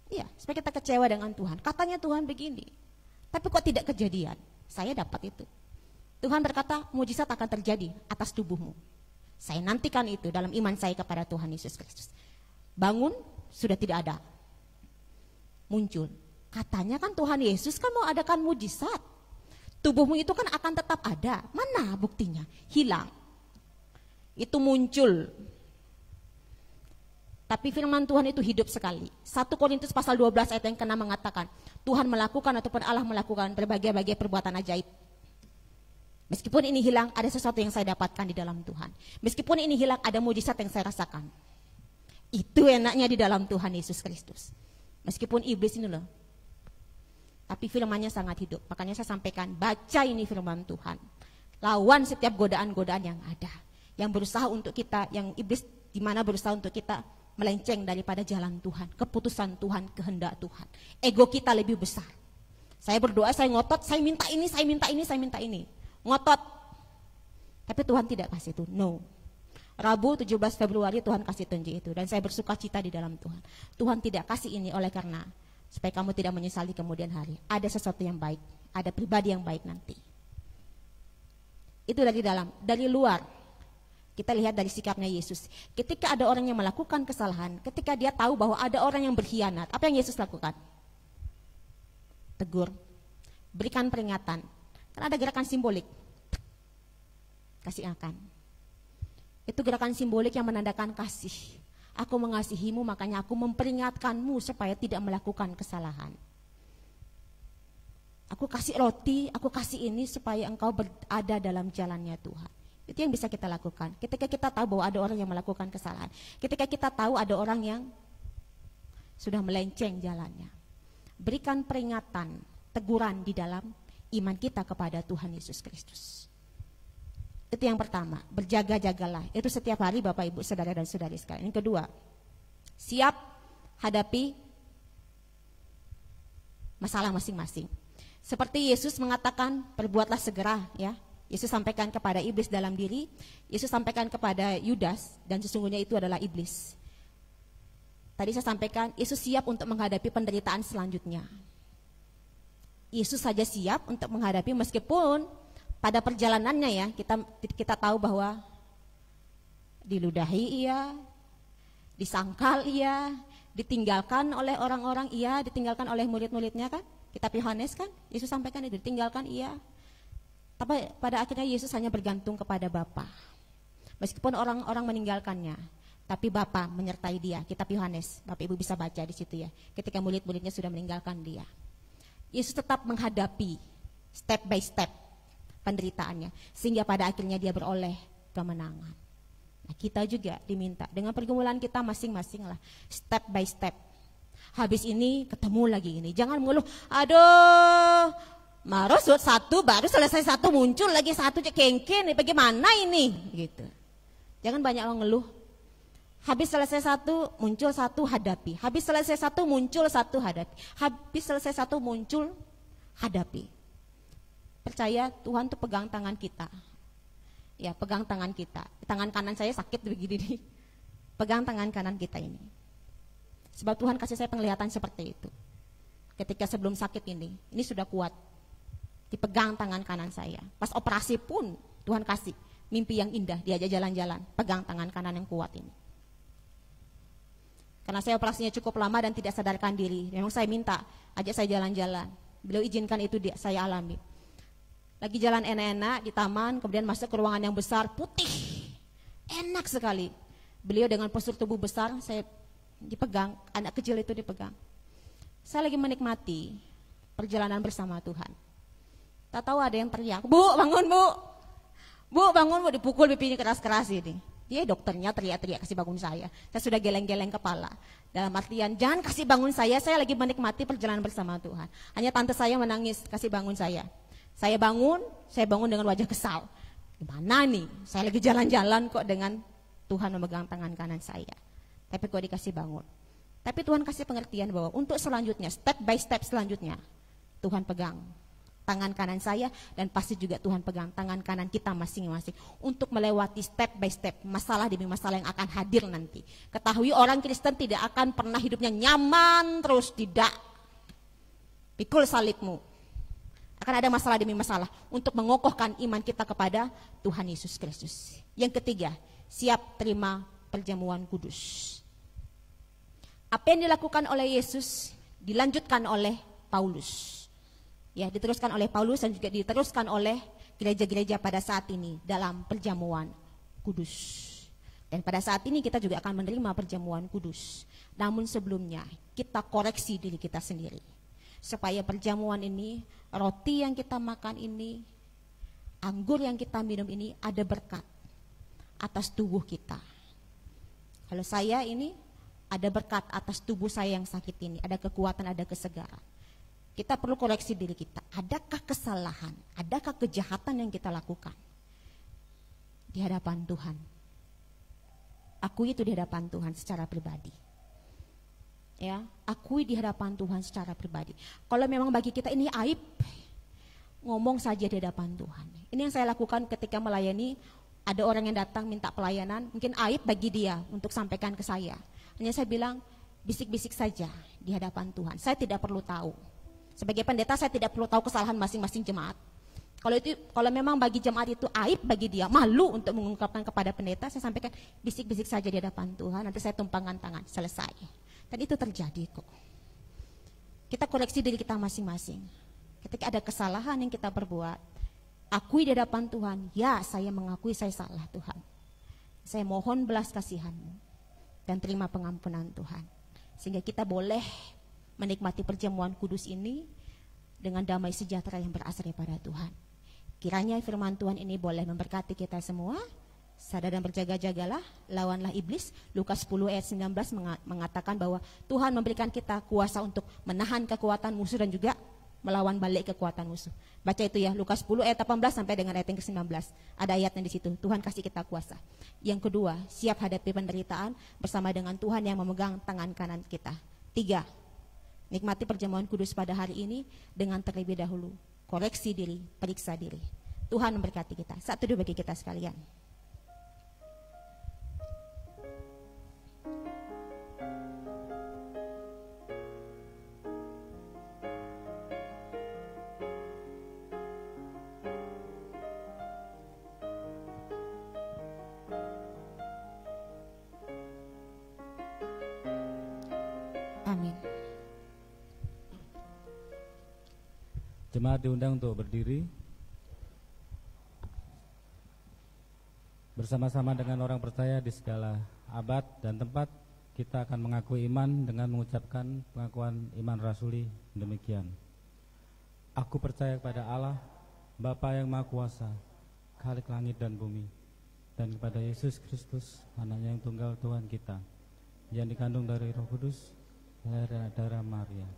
Iya, supaya kita kecewa dengan Tuhan. Katanya Tuhan begini, tapi kok tidak kejadian? Saya dapat itu. Tuhan berkata, mujizat akan terjadi atas tubuhmu. Saya nantikan itu dalam iman saya kepada Tuhan Yesus Kristus. Bangun, sudah tidak ada. Muncul. Katanya kan Tuhan Yesus kan mau adakan mujizat. Tubuhmu itu kan akan tetap ada. Mana buktinya? Hilang. Itu muncul. Tapi firman Tuhan itu hidup sekali. 1 Korintus pasal 12 ayat yang ke-6 mengatakan, Tuhan melakukan ataupun Allah melakukan berbagai-bagai perbuatan ajaib. Meskipun ini hilang, ada sesuatu yang saya dapatkan di dalam Tuhan. Meskipun ini hilang, ada mujizat yang saya rasakan. Itu enaknya di dalam Tuhan Yesus Kristus. Meskipun iblis ini loh, tapi firman-Nya sangat hidup. Makanya saya sampaikan, baca ini firman Tuhan. Lawan setiap godaan-godaan yang ada. Yang berusaha untuk kita, yang iblis di mana berusaha untuk kita melenceng daripada jalan Tuhan. Keputusan Tuhan, kehendak Tuhan. Ego kita lebih besar. Saya berdoa, saya ngotot, saya minta ini, saya minta ini, saya minta ini. Ngotot. Tapi Tuhan tidak kasih itu, no. Rabu 17 Februari Tuhan kasih tunjuk itu. Dan saya bersuka cita di dalam Tuhan. Tuhan tidak kasih ini oleh karena supaya kamu tidak menyesali kemudian hari. Ada sesuatu yang baik, ada pribadi yang baik nanti. Itu dari dalam, dari luar. Kita lihat dari sikapnya Yesus. Ketika ada orang yang melakukan kesalahan, ketika dia tahu bahwa ada orang yang berkhianat, apa yang Yesus lakukan? Tegur, berikan peringatan. Kan ada gerakan simbolik. Kasih akan. Itu gerakan simbolik yang menandakan kasih. Aku mengasihimu, makanya aku memperingatkanmu supaya tidak melakukan kesalahan. Aku kasih roti, aku kasih ini supaya engkau berada dalam jalannya Tuhan. Itu yang bisa kita lakukan. Ketika kita tahu bahwa ada orang yang melakukan kesalahan. Ketika kita tahu ada orang yang sudah melenceng jalannya. Berikan peringatan, teguran di dalam iman kita kepada Tuhan Yesus Kristus. Itu yang pertama, berjaga-jagalah. Itu setiap hari Bapak Ibu, saudara dan saudari sekalian. Yang kedua, siap hadapi masalah masing-masing. Seperti Yesus mengatakan, perbuatlah segera ya. Yesus sampaikan kepada iblis dalam diri, Yesus sampaikan kepada Yudas, dan sesungguhnya itu adalah iblis. Tadi saya sampaikan, Yesus siap untuk menghadapi penderitaan selanjutnya. Yesus saja siap untuk menghadapi meskipun pada perjalanannya ya, kita tahu bahwa diludahi iya, disangkal iya, ditinggalkan oleh orang-orang iya, ditinggalkan oleh murid-muridnya kan? Kitab Yohanes kan, Yesus sampaikan itu, ditinggalkan iya. Tapi pada akhirnya Yesus hanya bergantung kepada Bapa. Meskipun orang-orang meninggalkannya, tapi Bapa menyertai dia. Kitab Yohanes, Bapak Ibu bisa baca di situ ya. Ketika murid-muridnya sudah meninggalkan dia, Yesus tetap menghadapi step by step penderitaannya, sehingga pada akhirnya dia beroleh kemenangan. Nah, kita juga diminta dengan pergumulan kita masing-masing lah, step by step. Habis ini ketemu lagi ini, jangan mengeluh, aduh, baru satu, baru selesai satu, muncul lagi satu, cekengken, bagaimana ini? Gitu. Jangan banyak mengeluh. Habis selesai satu, muncul satu, hadapi. Habis selesai satu, muncul satu, hadapi. Habis selesai satu, muncul, hadapi. Percaya Tuhan tuh pegang tangan kita. Ya, pegang tangan kita. Tangan kanan saya sakit begini nih. Pegang tangan kanan kita ini. Sebab Tuhan kasih saya penglihatan seperti itu. Ketika sebelum sakit ini sudah kuat. Dipegang tangan kanan saya. Pas operasi pun Tuhan kasih mimpi yang indah, diajak jalan-jalan, pegang tangan kanan yang kuat ini. Karena saya operasinya cukup lama dan tidak sadarkan diri. Memang saya minta, ajak saya jalan-jalan. Beliau izinkan itu saya alami. Lagi jalan enak-enak di taman, kemudian masuk ke ruangan yang besar, putih. Enak sekali. Beliau dengan postur tubuh besar, saya dipegang, anak kecil itu dipegang. Saya lagi menikmati perjalanan bersama Tuhan. Tak tahu ada yang teriak, "Bu, bangun, Bu. Bu, bangun, Bu." Dipukul pipinya keras-keras ini. Dia dokternya teriak-teriak kasih bangun saya. Saya sudah geleng-geleng kepala. Dalam artian, jangan kasih bangun saya lagi menikmati perjalanan bersama Tuhan. Hanya tante saya menangis, kasih bangun saya. Saya bangun dengan wajah kesal. Gimana nih? Saya lagi jalan-jalan kok dengan Tuhan memegang tangan kanan saya. Tapi kok dikasih bangun. Tapi Tuhan kasih pengertian bahwa untuk selanjutnya, step by step selanjutnya, Tuhan pegang tangan kanan saya, dan pasti juga Tuhan pegang tangan kanan kita masing-masing untuk melewati step by step masalah demi masalah yang akan hadir nanti. Ketahui orang Kristen tidak akan pernah hidupnya nyaman terus, tidak. Pikul salibmu. Akan ada masalah demi masalah untuk mengokohkan iman kita kepada Tuhan Yesus Kristus. Yang ketiga, siap terima perjamuan kudus. Apa yang dilakukan oleh Yesus dilanjutkan oleh Paulus. Ya, diteruskan oleh Paulus dan juga diteruskan oleh gereja-gereja pada saat ini dalam perjamuan kudus. Dan pada saat ini kita juga akan menerima perjamuan kudus. Namun sebelumnya kita koreksi diri kita sendiri. Supaya perjamuan ini, roti yang kita makan ini, anggur yang kita minum ini ada berkat atas tubuh kita. Kalau saya ini ada berkat atas tubuh saya yang sakit ini, ada kekuatan, ada kesegaran. Kita perlu koreksi diri kita. Adakah kesalahan, adakah kejahatan yang kita lakukan di hadapan Tuhan? Akui itu di hadapan Tuhan secara pribadi. Ya, akui di hadapan Tuhan secara pribadi. Kalau memang bagi kita ini aib, ngomong saja di hadapan Tuhan. Ini yang saya lakukan ketika melayani. Ada orang yang datang minta pelayanan, mungkin aib bagi dia untuk sampaikan ke saya. Hanya saya bilang, bisik-bisik saja di hadapan Tuhan. Saya tidak perlu tahu. Sebagai pendeta saya tidak perlu tahu kesalahan masing-masing jemaat. Kalau memang bagi jemaat itu aib bagi dia, malu untuk mengungkapkan kepada pendeta, saya sampaikan bisik-bisik saja di hadapan Tuhan, nanti saya tumpangkan tangan, selesai. Dan itu terjadi kok. Kita koreksi diri kita masing-masing. Ketika ada kesalahan yang kita perbuat, akui di hadapan Tuhan, ya saya mengakui saya salah Tuhan. Saya mohon belas kasihan-Mu dan terima pengampunan Tuhan. Sehingga kita boleh menikmati perjamuan kudus ini dengan damai sejahtera yang berasal daripada Tuhan. Kiranya firman Tuhan ini boleh memberkati kita semua. Sadar dan berjaga-jagalah, lawanlah iblis. Lukas 10 ayat 19 mengatakan bahwa Tuhan memberikan kita kuasa untuk menahan kekuatan musuh dan juga melawan balik kekuatan musuh. Baca itu ya, Lukas 10 ayat 18 sampai dengan ayat yang ke-19. Ada ayatnya di situ. Tuhan kasih kita kuasa. Yang kedua, siap hadapi penderitaan bersama dengan Tuhan yang memegang tangan kanan kita. 3, nikmati perjamuan kudus pada hari ini dengan terlebih dahulu koreksi diri, periksa diri. Tuhan memberkati kita. Satu dua bagi kita sekalian. Amin. Jemaat diundang untuk berdiri. Bersama-sama dengan orang percaya di segala abad dan tempat, kita akan mengakui iman dengan mengucapkan pengakuan iman rasuli demikian. Aku percaya kepada Allah, Bapa yang Maha Kuasa, Khalik langit dan bumi, dan kepada Yesus Kristus, Anaknya yang tunggal Tuhan kita, yang dikandung dari Roh Kudus, lahir dari darah Maria,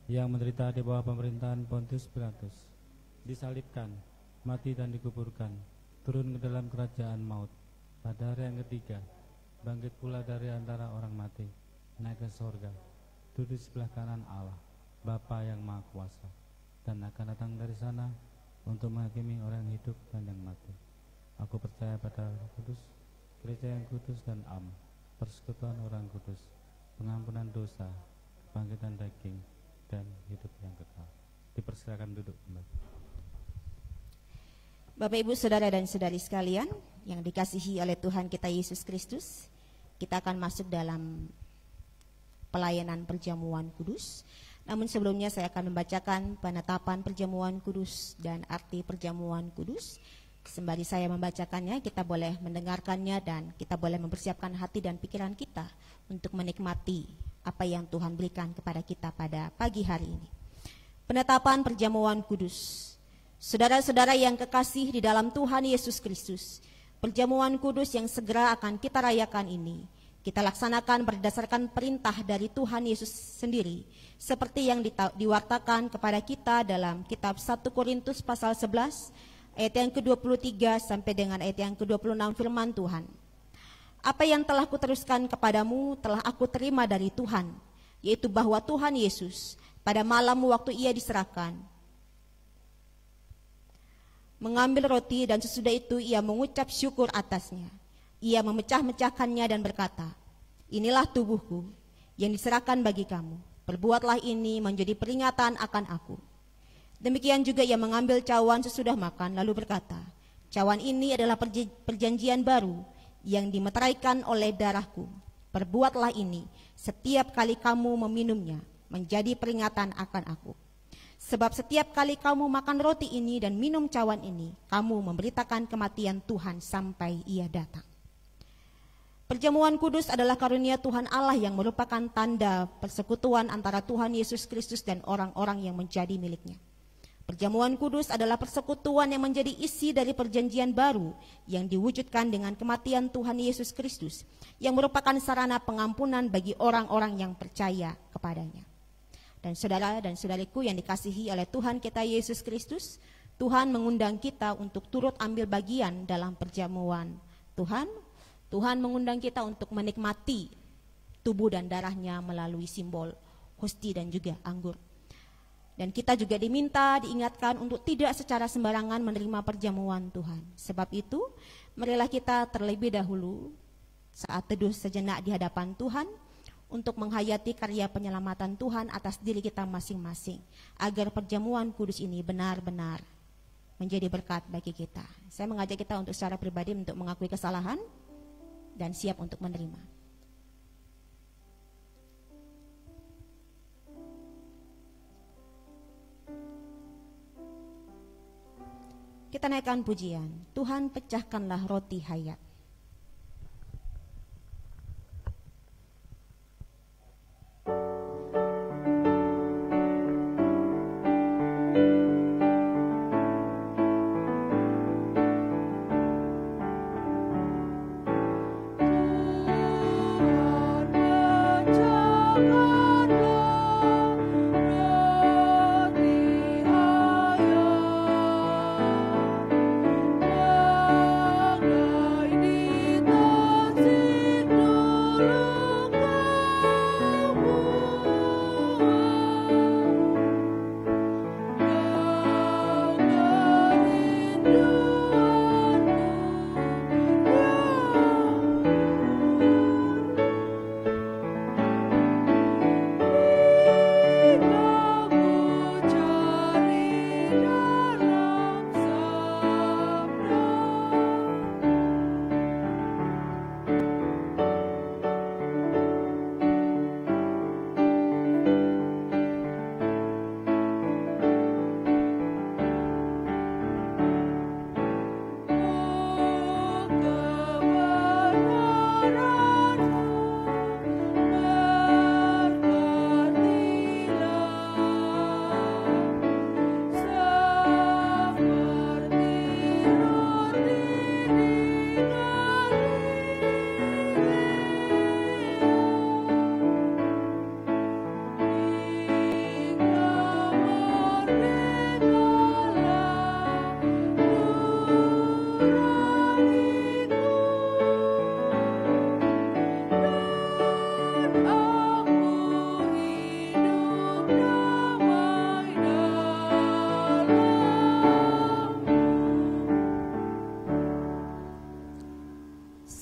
yang menderita di bawah pemerintahan Pontius Pilatus, disalibkan, mati dan dikuburkan, turun ke dalam kerajaan maut, pada hari yang ketiga, bangkit pula dari antara orang mati, naik ke sorga, duduk di sebelah kanan Allah, Bapa yang Maha Kuasa, dan akan datang dari sana untuk menghakimi orang yang hidup dan yang mati. Aku percaya pada Roh Kudus, gereja yang kudus dan am, persekutuan orang kudus, pengampunan dosa, kebangkitan daging, dan hidup yang kekal. Dipersilakan duduk kembali. Bapak, Ibu, Saudara dan Saudari sekalian yang dikasihi oleh Tuhan kita Yesus Kristus, kita akan masuk dalam pelayanan perjamuan kudus. Namun sebelumnya saya akan membacakan penetapan perjamuan kudus dan arti perjamuan kudus. Sembari saya membacakannya, kita boleh mendengarkannya dan kita boleh mempersiapkan hati dan pikiran kita untuk menikmati apa yang Tuhan berikan kepada kita pada pagi hari ini. Penetapan perjamuan kudus. Saudara-saudara yang kekasih di dalam Tuhan Yesus Kristus, perjamuan kudus yang segera akan kita rayakan ini, kita laksanakan berdasarkan perintah dari Tuhan Yesus sendiri, seperti yang diwartakan kepada kita dalam kitab 1 Korintus pasal 11, ayat yang ke-23 sampai dengan ayat yang ke-26 firman Tuhan. Apa yang telah kuteruskan kepadamu telah aku terima dari Tuhan, yaitu bahwa Tuhan Yesus pada malam waktu ia diserahkan, mengambil roti dan sesudah itu ia mengucap syukur atasnya. Ia memecah-mecahkannya dan berkata, "Inilah tubuhku yang diserahkan bagi kamu. Perbuatlah ini menjadi peringatan akan aku." Demikian juga ia mengambil cawan sesudah makan lalu berkata, "Cawan ini adalah perjanjian baru yang dimeteraikan oleh darahku. Perbuatlah ini setiap kali kamu meminumnya menjadi peringatan akan aku. Sebab setiap kali kamu makan roti ini dan minum cawan ini, kamu memberitakan kematian Tuhan sampai ia datang." Perjamuan kudus adalah karunia Tuhan Allah yang merupakan tanda persekutuan antara Tuhan Yesus Kristus dan orang-orang yang menjadi miliknya. Perjamuan kudus adalah persekutuan yang menjadi isi dari perjanjian baru yang diwujudkan dengan kematian Tuhan Yesus Kristus, yang merupakan sarana pengampunan bagi orang-orang yang percaya kepadanya. Dan saudara dan saudariku yang dikasihi oleh Tuhan kita Yesus Kristus, Tuhan mengundang kita untuk turut ambil bagian dalam perjamuan Tuhan. Tuhan mengundang kita untuk menikmati tubuh dan darahnya melalui simbol hosti dan juga anggur. Dan kita juga diingatkan untuk tidak secara sembarangan menerima perjamuan Tuhan. Sebab itu, marilah kita terlebih dahulu saat teduh sejenak di hadapan Tuhan untuk menghayati karya penyelamatan Tuhan atas diri kita masing-masing, agar perjamuan kudus ini benar-benar menjadi berkat bagi kita. Saya mengajak kita untuk secara pribadi untuk mengakui kesalahan dan siap untuk menerima. Kita naikkan pujian, Tuhan pecahkanlah roti hayat.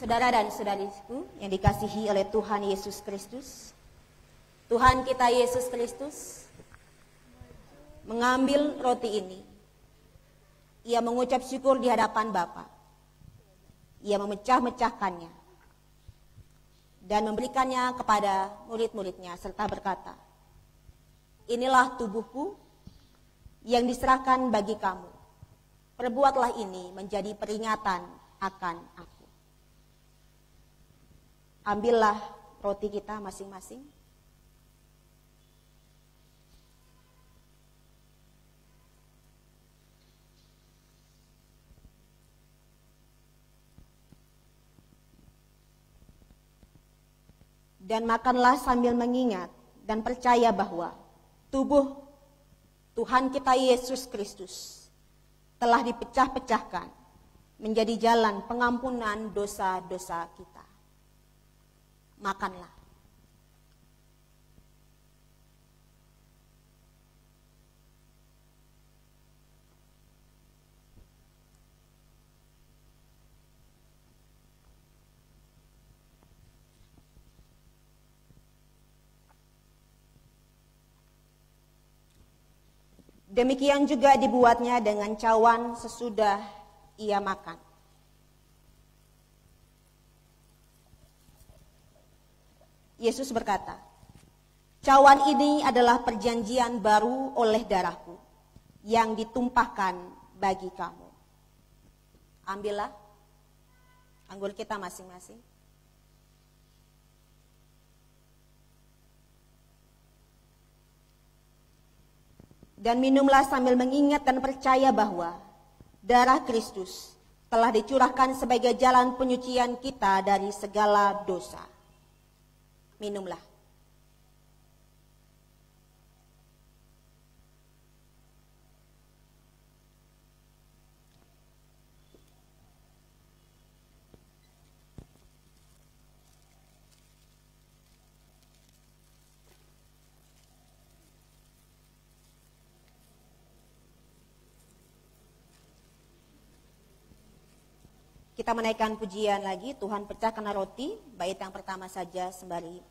Saudara dan saudariku yang dikasihi oleh Tuhan Yesus Kristus, Tuhan kita Yesus Kristus mengambil roti ini. Ia mengucap syukur di hadapan Bapa. Ia memecah-mecahkannya dan memberikannya kepada murid-muridnya serta berkata, "Inilah tubuhku yang diserahkan bagi kamu. Perbuatlah ini menjadi peringatan akan aku." Ambillah roti kita masing-masing. Dan makanlah sambil mengingat dan percaya bahwa tubuh Tuhan kita Yesus Kristus telah dipecah-pecahkan menjadi jalan pengampunan dosa-dosa kita. Makanlah. Demikian juga dibuatnya dengan cawan sesudah ia makan. Yesus berkata, "Cawan ini adalah perjanjian baru oleh darahku yang ditumpahkan bagi kamu." Ambillah anggur kita masing-masing. Dan minumlah sambil mengingat dan percaya bahwa darah Kristus telah dicurahkan sebagai jalan penyucian kita dari segala dosa. Minumlah. Kita menaikkan pujian lagi, Tuhan pecahkan roti, bait yang pertama saja sembari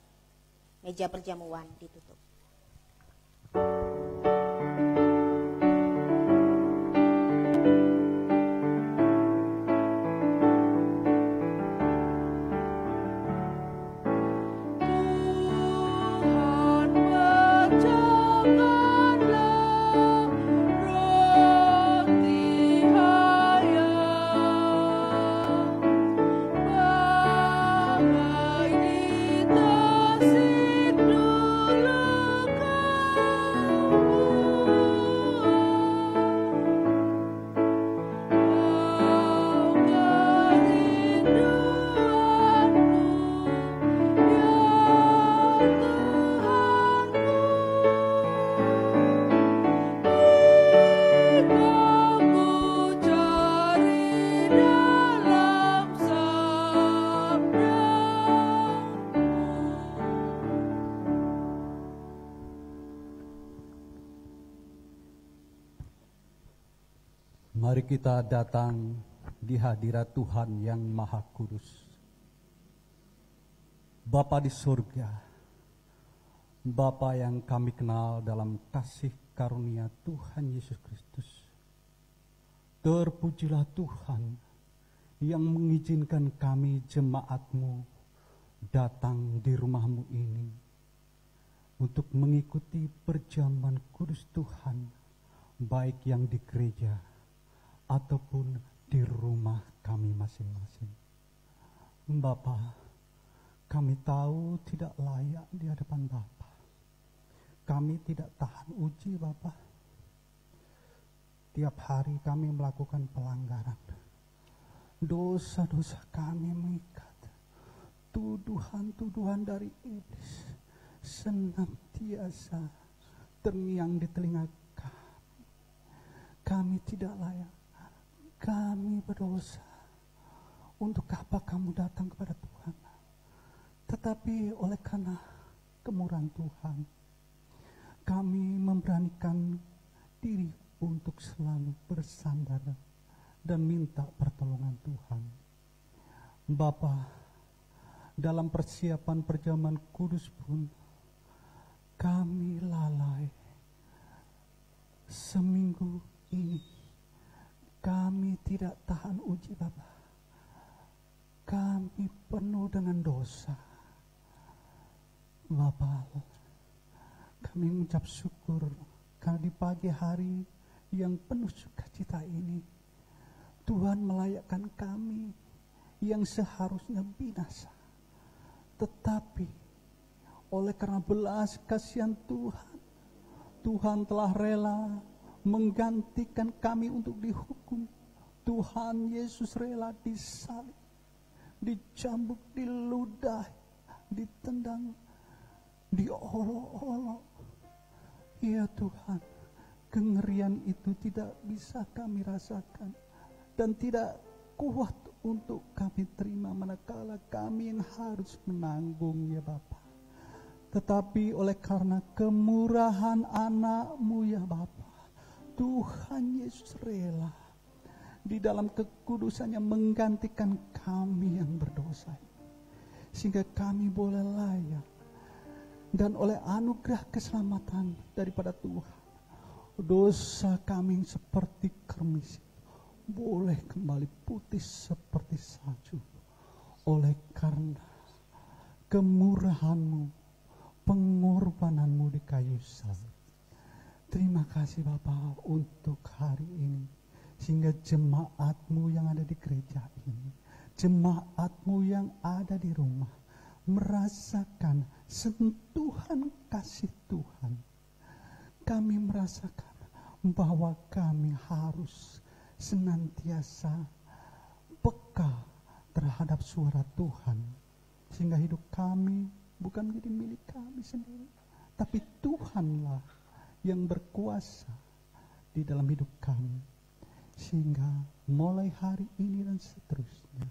meja perjamuan ditutup. Mari kita datang di hadirat Tuhan yang Maha Kudus. Bapa di surga, Bapa yang kami kenal dalam kasih karunia Tuhan Yesus Kristus. Terpujilah Tuhan yang mengizinkan kami jemaat-Mu datang di rumah-Mu ini untuk mengikuti perjamuan kudus Tuhan, baik yang di gereja ataupun di rumah kami masing-masing. Bapa, kami tahu tidak layak di hadapan Bapa. Kami tidak tahan uji Bapa. Tiap hari kami melakukan pelanggaran. Dosa-dosa kami mengikat. Tuduhan-tuduhan dari iblis senantiasa terngiang di telinga kami. Kami tidak layak. Kami berdosa. Untuk apa kamu datang kepada Tuhan? Tetapi oleh karena kemurahan Tuhan, kami memberanikan diri untuk selalu bersandar dan minta pertolongan Tuhan. Bapa, dalam persiapan perjamuan kudus pun, kami lalai. Seminggu ini kami tidak tahan uji Bapa. Kami penuh dengan dosa. Bapa, kami mengucap syukur karena di pagi hari yang penuh sukacita ini Tuhan melayakkan kami yang seharusnya binasa. Tetapi oleh karena belas kasihan Tuhan, Tuhan telah rela menggantikan kami untuk dihukum. Tuhan Yesus rela disalib, dicambuk, diludah, ditendang, diolok-olok. Ya Tuhan, kengerian itu tidak bisa kami rasakan dan tidak kuat untuk kami terima manakala kami yang harus menanggung ya Bapa. Tetapi oleh karena kemurahan anak-Mu ya Bapa, Tuhan Yesus rela di dalam kekudusannya menggantikan kami yang berdosa, sehingga kami boleh layak dan oleh anugerah keselamatan daripada Tuhan, dosa kami seperti kermis boleh kembali putih seperti salju oleh karena kemurahan-Mu, pengorbanan-Mu di kayu salib. Terima kasih Bapa untuk hari ini, sehingga jemaat-Mu yang ada di gereja ini, jemaat-Mu yang ada di rumah, merasakan sentuhan kasih Tuhan. Kami merasakan bahwa kami harus senantiasa peka terhadap suara Tuhan, sehingga hidup kami bukan menjadi milik kami sendiri, tapi Tuhanlah yang berkuasa di dalam hidup kami, sehingga mulai hari ini dan seterusnya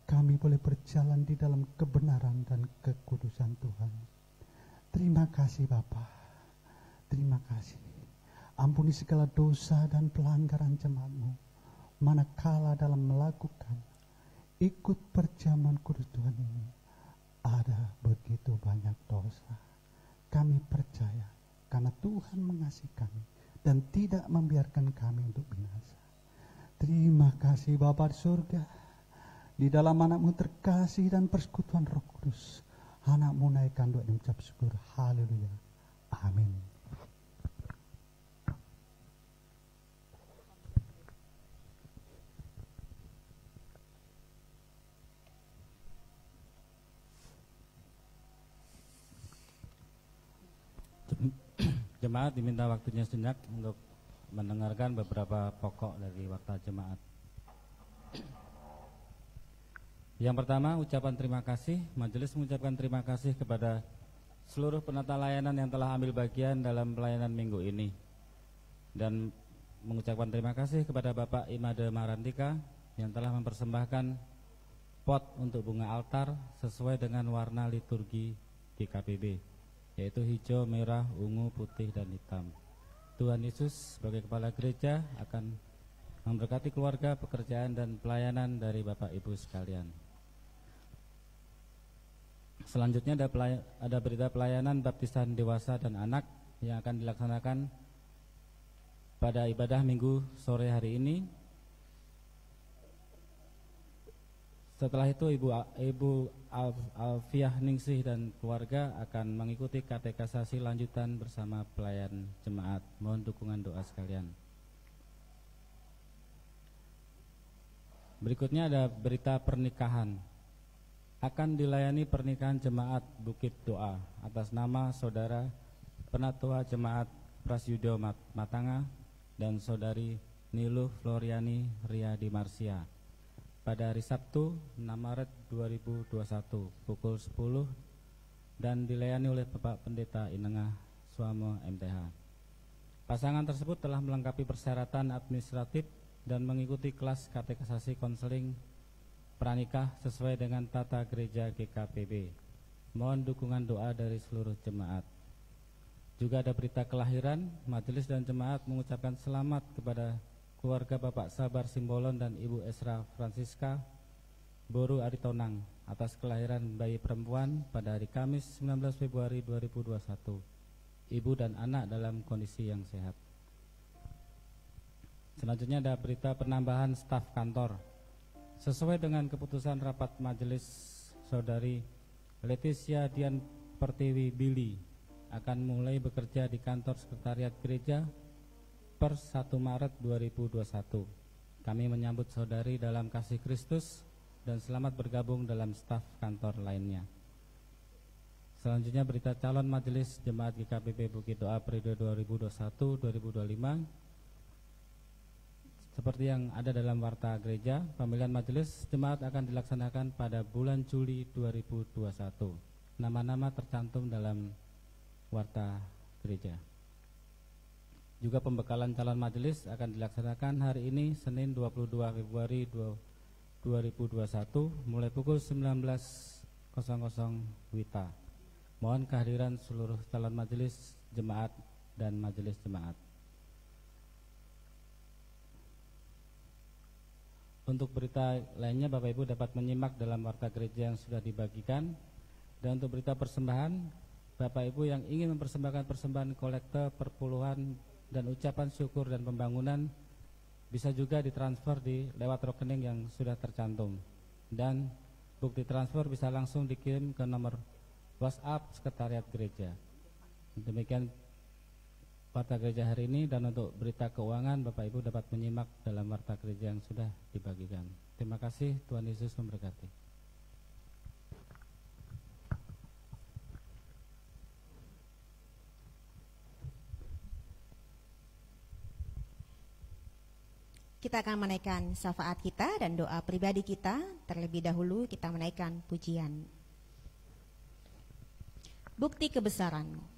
kami boleh berjalan di dalam kebenaran dan kekudusan Tuhan. Terima kasih Bapa, terima kasih. Ampuni segala dosa dan pelanggaran jemaat-Mu manakala dalam melakukan ikut perjamuan kudus Tuhan ini ada begitu banyak dosa. Kami percaya karena Tuhan mengasihi kami dan tidak membiarkan kami untuk binasa. Terima kasih Bapa di surga, di dalam anak-Mu terkasih dan persekutuan Roh Kudus, anak-Mu naikkan doa dan ucap syukur. Haleluya. Amin. Jemaat diminta waktunya sejenak untuk mendengarkan beberapa pokok dari waktu jemaat. Yang pertama, ucapan terima kasih. Majelis mengucapkan terima kasih kepada seluruh penata layanan yang telah ambil bagian dalam pelayanan minggu ini, dan mengucapkan terima kasih kepada Bapak Imade Marantika yang telah mempersembahkan pot untuk bunga altar sesuai dengan warna liturgi GKPB, yaitu hijau, merah, ungu, putih, dan hitam. Tuhan Yesus sebagai kepala gereja akan memberkati keluarga, pekerjaan, dan pelayanan dari Bapak Ibu sekalian. Selanjutnya ada berita pelayanan baptisan dewasa dan anak yang akan dilaksanakan pada ibadah minggu sore hari ini. Setelah itu Ibu Alfiah Ningsih dan keluarga akan mengikuti katekisasi lanjutan bersama pelayan jemaat. Mohon dukungan doa sekalian. Berikutnya ada berita pernikahan. Akan dilayani pernikahan jemaat Bukit Doa atas nama Saudara Penatua Jemaat Prasyudo Matanga dan Saudari Niluh Floriani Riyadi Marsia pada hari Sabtu 6 Maret 2021 pukul 10 dan dilayani oleh Bapak Pendeta Inengah Suamo MTH. Pasangan tersebut telah melengkapi persyaratan administratif dan mengikuti kelas katekisasi konseling pranikah sesuai dengan tata gereja GKPB. Mohon dukungan doa dari seluruh jemaat. Juga ada berita kelahiran. Majelis dan jemaat mengucapkan selamat kepada keluarga Bapak Sabar Simbolon dan Ibu Esra Francisca Boru Aritonang atas kelahiran bayi perempuan pada hari Kamis 19 Februari 2021 ibu dan anak dalam kondisi yang sehat. Selanjutnya ada berita penambahan staf kantor. Sesuai dengan keputusan rapat majelis, Saudari Leticia Dian Pertiwi Billy akan mulai bekerja di kantor sekretariat gereja per 1 Maret 2021. Kami menyambut saudari dalam kasih Kristus dan selamat bergabung dalam staf kantor lainnya. Selanjutnya berita calon majelis jemaat GKPP Bukit Doa periode 2021-2025. Seperti yang ada dalam warta gereja, pemilihan majelis jemaat akan dilaksanakan pada bulan Juli 2021. Nama-nama tercantum dalam warta gereja. Juga pembekalan calon majelis akan dilaksanakan hari ini Senin 22 Februari 2021 mulai pukul 19.00 WITA. Mohon kehadiran seluruh calon majelis jemaat dan majelis jemaat. Untuk berita lainnya Bapak Ibu dapat menyimak dalam warta gereja yang sudah dibagikan. Dan untuk berita persembahan, Bapak Ibu yang ingin mempersembahkan persembahan kolekte, perpuluhan dan ucapan syukur dan pembangunan bisa juga ditransfer lewat rekening yang sudah tercantum. Dan bukti transfer bisa langsung dikirim ke nomor WhatsApp Sekretariat Gereja. Demikian warta gereja hari ini, dan untuk berita keuangan Bapak Ibu dapat menyimak dalam warta gereja yang sudah dibagikan. Terima kasih, Tuhan Yesus memberkati. Kita akan menaikkan syafaat kita dan doa pribadi kita. Terlebih dahulu kita menaikkan pujian. Bukti kebesaran-Mu.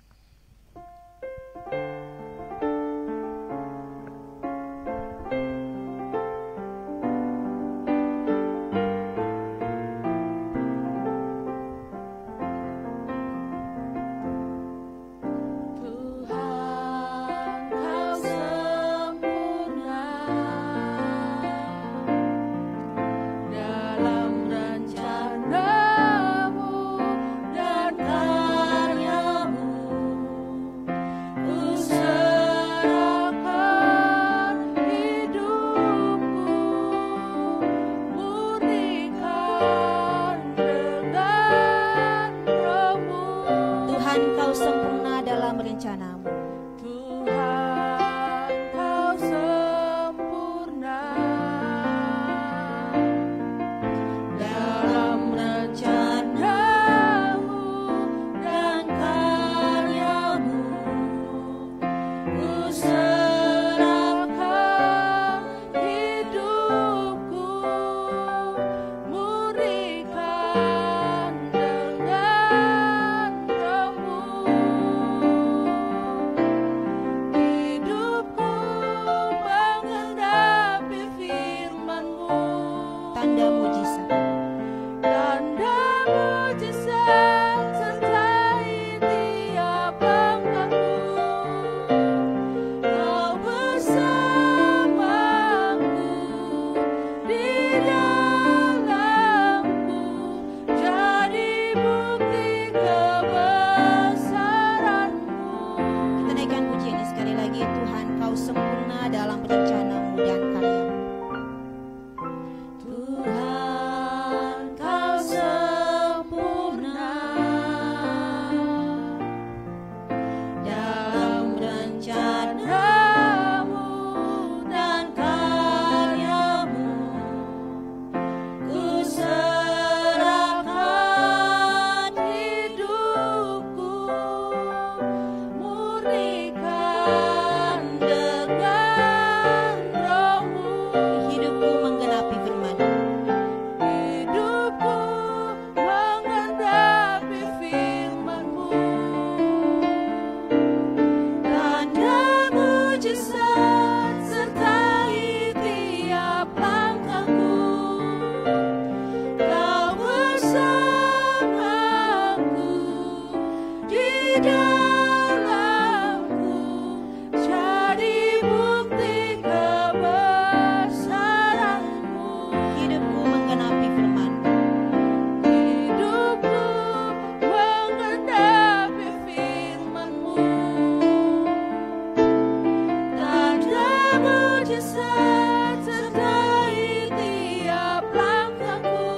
mujizat sertai tiap langkahku.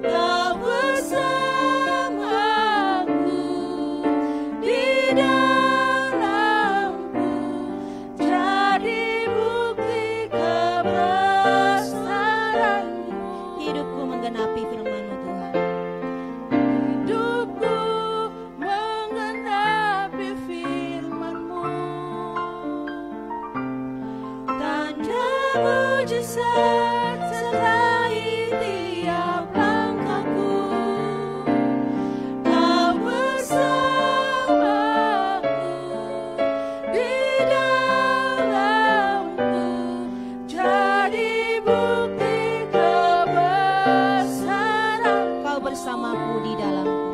Kau bersamaku di dalamku, jadi bukti kebesaran-Mu. Hidupku menggenapi firman-Mu Tuhan. Hidupku menggenapi firman-Mu. Tanda mujizat sertai tiap langkahku. Kau bersamaku di dalamku, jadi bukti kebesaran. Kau bersamaku di dalamku.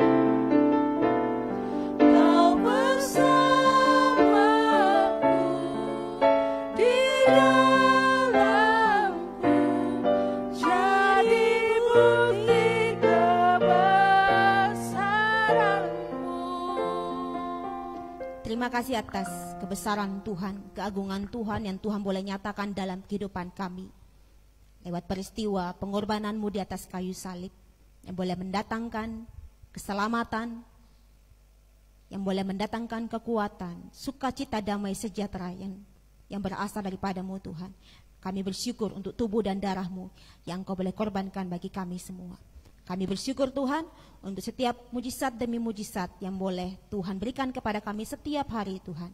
Kau bersamaku di dalamku, jadi bukti kebesaran-Mu. Terima kasih atas kebesaran Tuhan, keagungan Tuhan yang Tuhan boleh nyatakan dalam kehidupan kami. Lewat peristiwa pengorbanan-Mu di atas kayu salib, yang boleh mendatangkan keselamatan, yang boleh mendatangkan kekuatan, sukacita, damai, sejahtera yang berasal daripada-Mu Tuhan. Kami bersyukur untuk tubuh dan darah-Mu yang Engkau boleh korbankan bagi kami semua. Kami bersyukur Tuhan untuk setiap mujizat demi mujizat yang boleh Tuhan berikan kepada kami setiap hari Tuhan.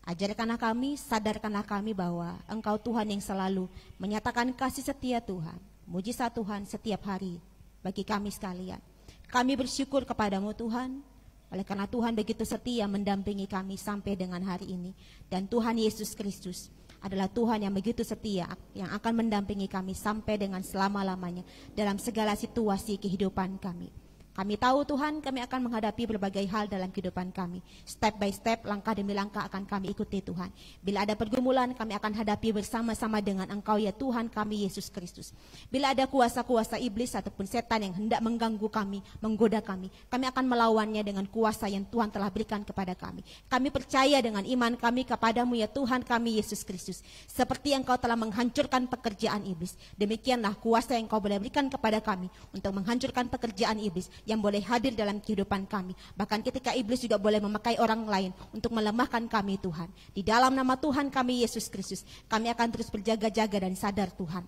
Ajarkanlah kami, sadarkanlah kami bahwa Engkau Tuhan yang selalu menyatakan kasih setia Tuhan, mujizat Tuhan setiap hari bagi kami sekalian. Kami bersyukur kepadamu Tuhan, oleh karena Tuhan begitu setia mendampingi kami sampai dengan hari ini. Dan Tuhan Yesus Kristus adalah Tuhan yang begitu setia, yang akan mendampingi kami sampai dengan selama-lamanya dalam segala situasi kehidupan kami. Kami tahu Tuhan, kami akan menghadapi berbagai hal dalam kehidupan kami. Step by step, langkah demi langkah akan kami ikuti Tuhan. Bila ada pergumulan, kami akan hadapi bersama-sama dengan Engkau ya Tuhan kami Yesus Kristus. Bila ada kuasa-kuasa iblis ataupun setan yang hendak mengganggu kami, menggoda kami akan melawannya dengan kuasa yang Tuhan telah berikan kepada kami. Kami percaya dengan iman kami kepadamu ya Tuhan kami Yesus Kristus. Seperti Engkau telah menghancurkan pekerjaan iblis, demikianlah kuasa yang Engkau boleh berikan kepada kami untuk menghancurkan pekerjaan iblis yang boleh hadir dalam kehidupan kami. Bahkan ketika iblis juga boleh memakai orang lain untuk melemahkan kami Tuhan. Di dalam nama Tuhan kami Yesus Kristus, kami akan terus berjaga-jaga dan sadar Tuhan.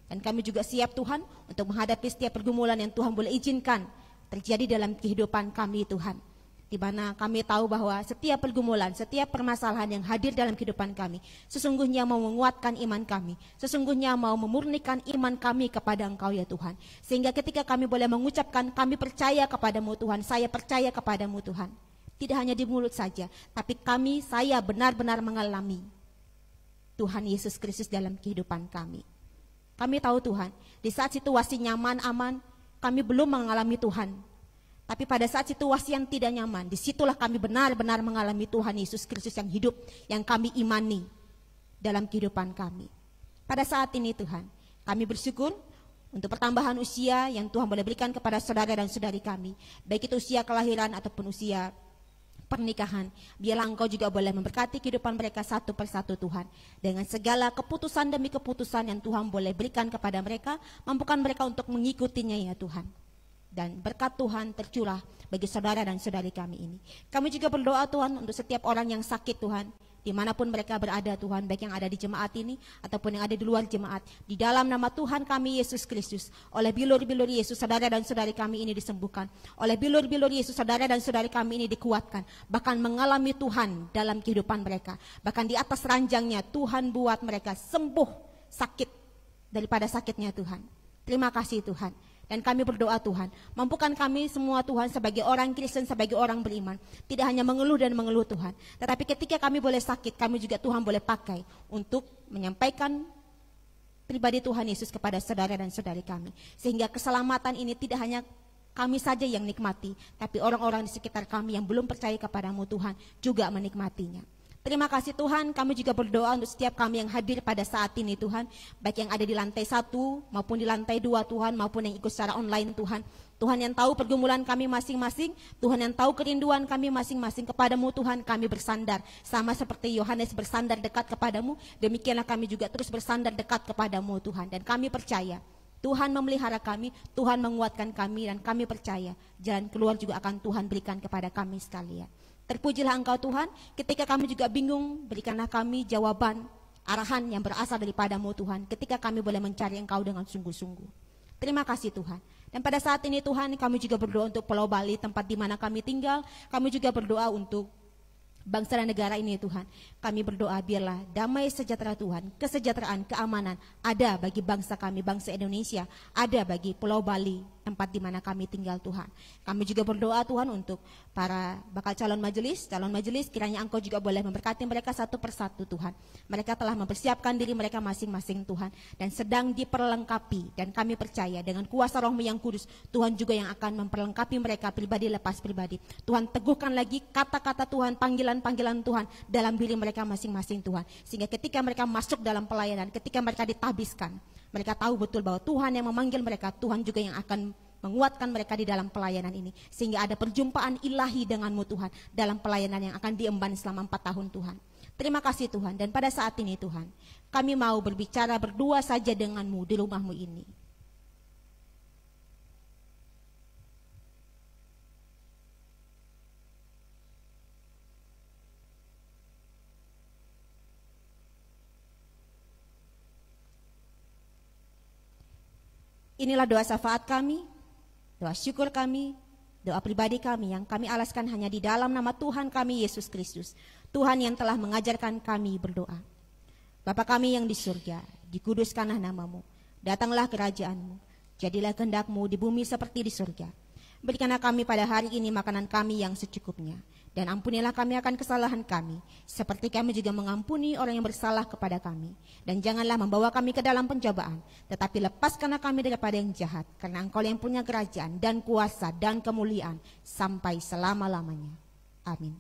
Dan kami juga siap Tuhan untuk menghadapi setiap pergumulan yang Tuhan boleh izinkan terjadi dalam kehidupan kami Tuhan. Di mana kami tahu bahwa setiap pergumulan, setiap permasalahan yang hadir dalam kehidupan kami sesungguhnya mau menguatkan iman kami, sesungguhnya mau memurnikan iman kami kepada Engkau ya Tuhan. Sehingga ketika kami boleh mengucapkan kami percaya kepadamu Tuhan, saya percaya kepadamu Tuhan, tidak hanya di mulut saja, tapi saya benar-benar mengalami Tuhan Yesus Kristus dalam kehidupan kami. Kami tahu Tuhan, di saat situasi nyaman, aman, kami belum mengalami Tuhan. Tapi pada saat situasi yang tidak nyaman, disitulah kami benar-benar mengalami Tuhan Yesus Kristus yang hidup, yang kami imani dalam kehidupan kami. Pada saat ini Tuhan, kami bersyukur untuk pertambahan usia yang Tuhan boleh berikan kepada saudara dan saudari kami, baik itu usia kelahiran ataupun usia pernikahan. Biarlah Engkau juga boleh memberkati kehidupan mereka satu persatu Tuhan. Dengan segala keputusan demi keputusan yang Tuhan boleh berikan kepada mereka, mampukan mereka untuk mengikutinya ya Tuhan. Dan berkat Tuhan tercurah bagi saudara dan saudari kami ini. Kami juga berdoa Tuhan untuk setiap orang yang sakit Tuhan, dimanapun mereka berada Tuhan, baik yang ada di jemaat ini ataupun yang ada di luar jemaat. Di dalam nama Tuhan kami Yesus Kristus, oleh bilur-bilur Yesus saudara dan saudari kami ini disembuhkan. Oleh bilur-bilur Yesus saudara dan saudari kami ini dikuatkan, bahkan mengalami Tuhan dalam kehidupan mereka. Bahkan di atas ranjangnya Tuhan buat mereka sembuh sakit daripada sakitnya Tuhan. Terima kasih Tuhan. Dan kami berdoa Tuhan, mampukan kami semua Tuhan sebagai orang Kristen, sebagai orang beriman, tidak hanya mengeluh dan mengeluh Tuhan, tetapi ketika kami boleh sakit, kami juga Tuhan boleh pakai untuk menyampaikan pribadi Tuhan Yesus kepada saudara dan saudari kami. Sehingga keselamatan ini tidak hanya kami saja yang nikmati, tapi orang-orang di sekitar kami yang belum percaya kepadamu Tuhan juga menikmatinya. Terima kasih Tuhan, kami juga berdoa untuk setiap kami yang hadir pada saat ini Tuhan, baik yang ada di lantai 1 maupun di lantai 2 Tuhan, maupun yang ikut secara online Tuhan. Tuhan yang tahu pergumulan kami masing-masing, Tuhan yang tahu kerinduan kami masing-masing. Kepadamu Tuhan kami bersandar. Sama seperti Yohanes bersandar dekat kepadamu, demikianlah kami juga terus bersandar dekat kepadamu Tuhan. Dan kami percaya Tuhan memelihara kami, Tuhan menguatkan kami, dan kami percaya jalan keluar juga akan Tuhan berikan kepada kami sekalian. Terpujilah Engkau Tuhan, ketika kami juga bingung, berikanlah kami jawaban, arahan yang berasal daripadamu Tuhan, ketika kami boleh mencari Engkau dengan sungguh-sungguh. Terima kasih Tuhan. Dan pada saat ini Tuhan, kami juga berdoa untuk Pulau Bali, tempat di mana kami tinggal. Kami juga berdoa untuk bangsa dan negara ini Tuhan. Kami berdoa biarlah damai sejahtera Tuhan, kesejahteraan, keamanan ada bagi bangsa kami, bangsa Indonesia, ada bagi Pulau Bali, tempat di mana kami tinggal Tuhan. Kami juga berdoa Tuhan untuk para bakal calon majelis, kiranya Engkau juga boleh memberkati mereka satu persatu Tuhan. Mereka telah mempersiapkan diri mereka masing-masing Tuhan, dan sedang diperlengkapi, dan kami percaya dengan kuasa Roh-Mu yang kudus, Tuhan juga yang akan memperlengkapi mereka pribadi lepas pribadi. Tuhan teguhkan lagi kata-kata Tuhan, panggilan Tuhan dalam diri mereka masing-masing Tuhan, sehingga ketika mereka masuk dalam pelayanan, ketika mereka ditabiskan, mereka tahu betul bahwa Tuhan yang memanggil mereka, Tuhan juga yang akan menguatkan mereka di dalam pelayanan ini, sehingga ada perjumpaan ilahi denganmu Tuhan dalam pelayanan yang akan diemban selama 4 tahun Tuhan. Terima kasih Tuhan. Dan pada saat ini Tuhan, kami mau berbicara berdua saja denganmu di rumahmu ini. Inilah doa syafaat kami, doa syukur kami, doa pribadi kami yang kami alaskan hanya di dalam nama Tuhan kami Yesus Kristus, Tuhan yang telah mengajarkan kami berdoa. Bapa kami yang di surga, dikuduskanlah namamu, datanglah kerajaanmu, jadilah kehendak-Mu di bumi seperti di surga. Berikanlah kami pada hari ini makanan kami yang secukupnya, dan ampunilah kami akan kesalahan kami, seperti kami juga mengampuni orang yang bersalah kepada kami. Dan janganlah membawa kami ke dalam pencobaan, tetapi lepaskanlah kami daripada yang jahat, karena Engkau yang punya kerajaan dan kuasa dan kemuliaan sampai selama-lamanya. Amin.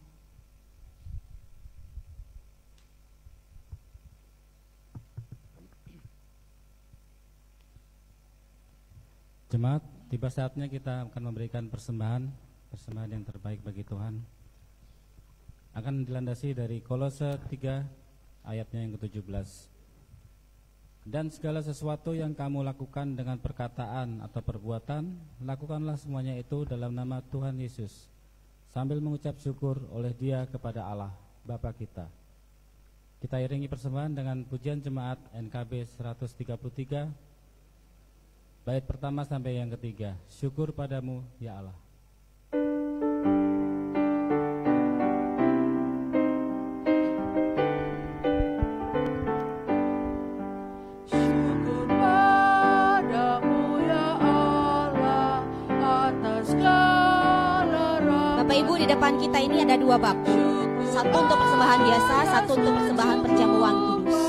Jemaat, tiba saatnya kita akan memberikan persembahan yang terbaik bagi Tuhan. Akan dilandasi dari Kolose 3 ayatnya yang ke-17. Dan segala sesuatu yang kamu lakukan dengan perkataan atau perbuatan, lakukanlah semuanya itu dalam nama Tuhan Yesus, sambil mengucap syukur oleh Dia kepada Allah Bapa kita. Kita iringi persembahan dengan pujian jemaat NKB 133, bait pertama sampai yang ketiga. Syukur padamu ya Allah. Syukur padamu ya Allah atas segala rahmat. Bapak Ibu, di depan kita ini ada 2 bak. Satu untuk persembahan biasa, satu untuk persembahan perjamuan kudus.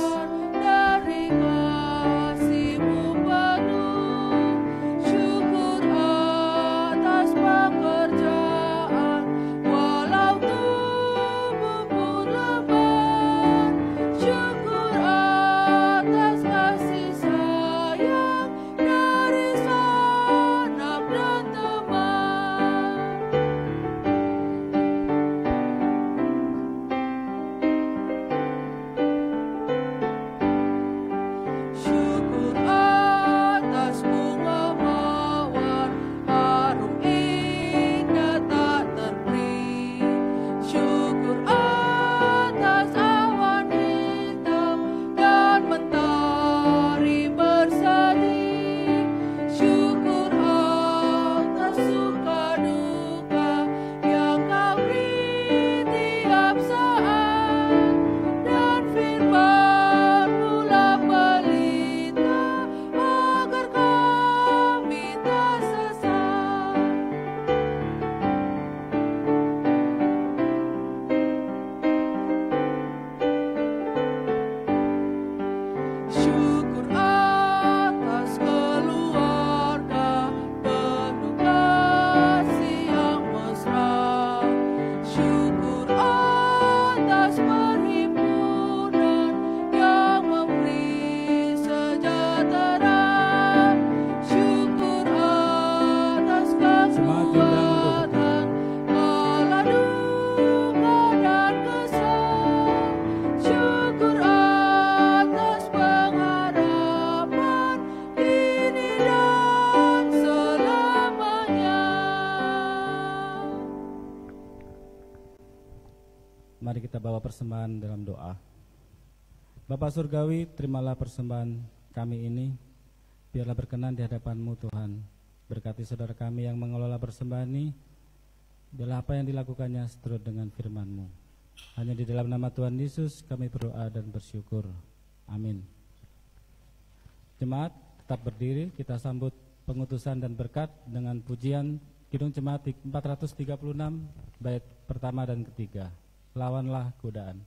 Dari kasih-Mu penuh, syukur atas pekerjaan, walau tubuh pun lemah. Syukur atas kasih sayang dari sanak dan teman. persembahan dalam doa. Bapa Surgawi, terimalah persembahan kami ini, biarlah berkenan di hadapan-Mu Tuhan. Berkati saudara kami yang mengelola persembahan ini, biarlah apa yang dilakukannya seturut dengan firman-Mu. Hanya di dalam nama Tuhan Yesus kami berdoa dan bersyukur. Amin. Jemaat tetap berdiri, kita sambut pengutusan dan berkat dengan pujian Kidung Jemaat 436 bait pertama dan ketiga. Lawanlah godaan.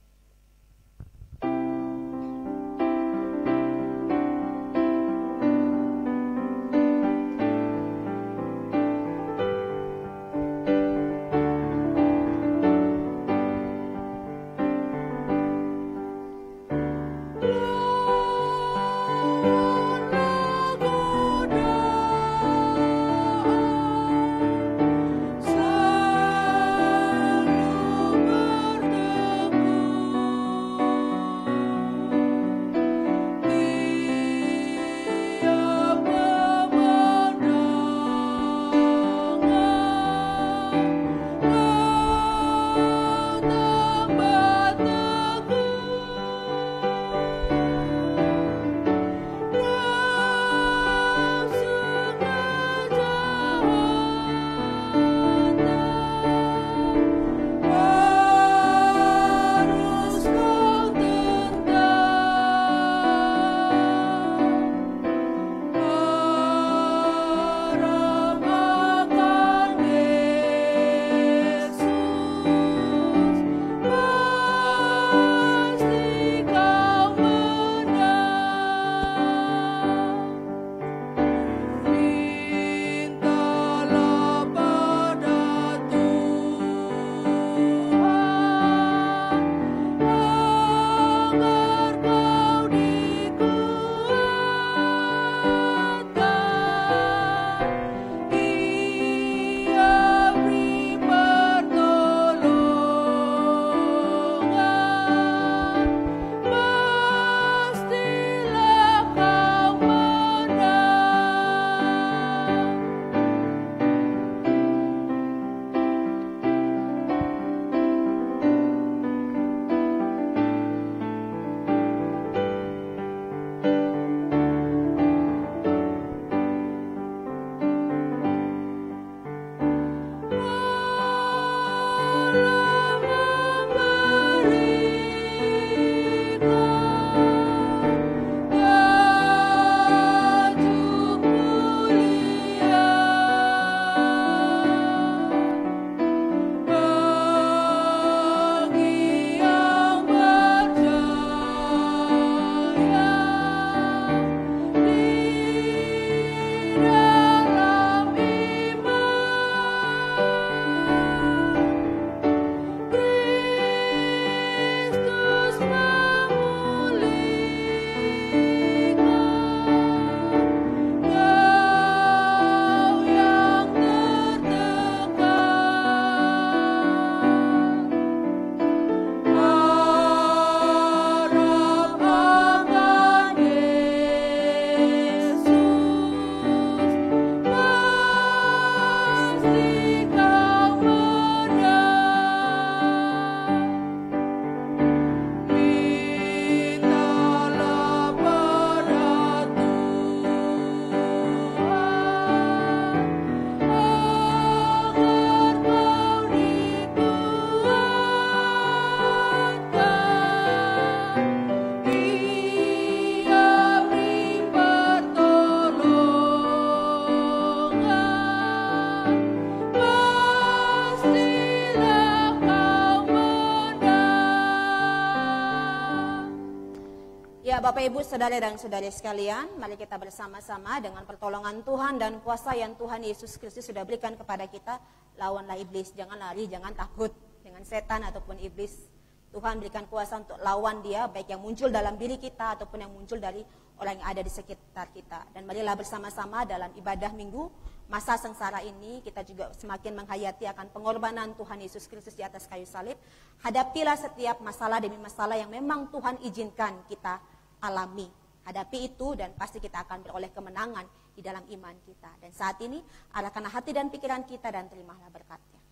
Bapak Ibu, Saudara dan Saudari sekalian, mari kita bersama-sama dengan pertolongan Tuhan dan kuasa yang Tuhan Yesus Kristus sudah berikan kepada kita, lawanlah iblis, jangan lari, jangan takut dengan setan ataupun iblis. Tuhan berikan kuasa untuk lawan dia, baik yang muncul dalam diri kita ataupun yang muncul dari orang yang ada di sekitar kita. Dan marilah bersama-sama dalam ibadah minggu, masa sengsara ini, kita juga semakin menghayati akan pengorbanan Tuhan Yesus Kristus di atas kayu salib. Hadapilah setiap masalah demi masalah yang memang Tuhan izinkan kita alami. Hadapi itu dan pasti kita akan beroleh kemenangan di dalam iman kita. Dan saat ini, arahkanlah hati dan pikiran kita dan terimalah berkat-Nya.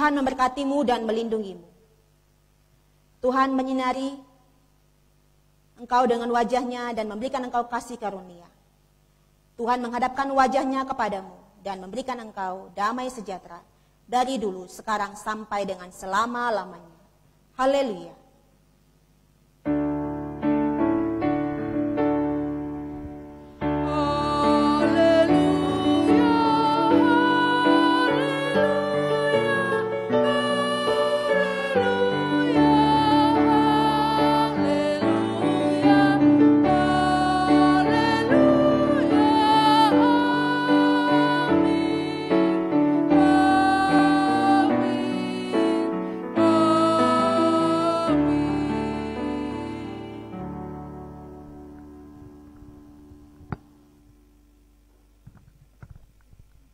Tuhan memberkatimu dan melindungimu. Tuhan menyinari engkau dengan wajah-Nya dan memberikan engkau kasih karunia. Tuhan menghadapkan wajah-Nya kepadamu dan memberikan engkau damai sejahtera dari dulu, sekarang, sampai dengan selama-lamanya. Haleluya.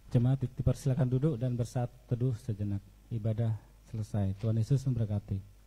Jemaat dipersilakan duduk dan bersaat teduh sejenak. Ibadah selesai. Tuhan Yesus memberkati.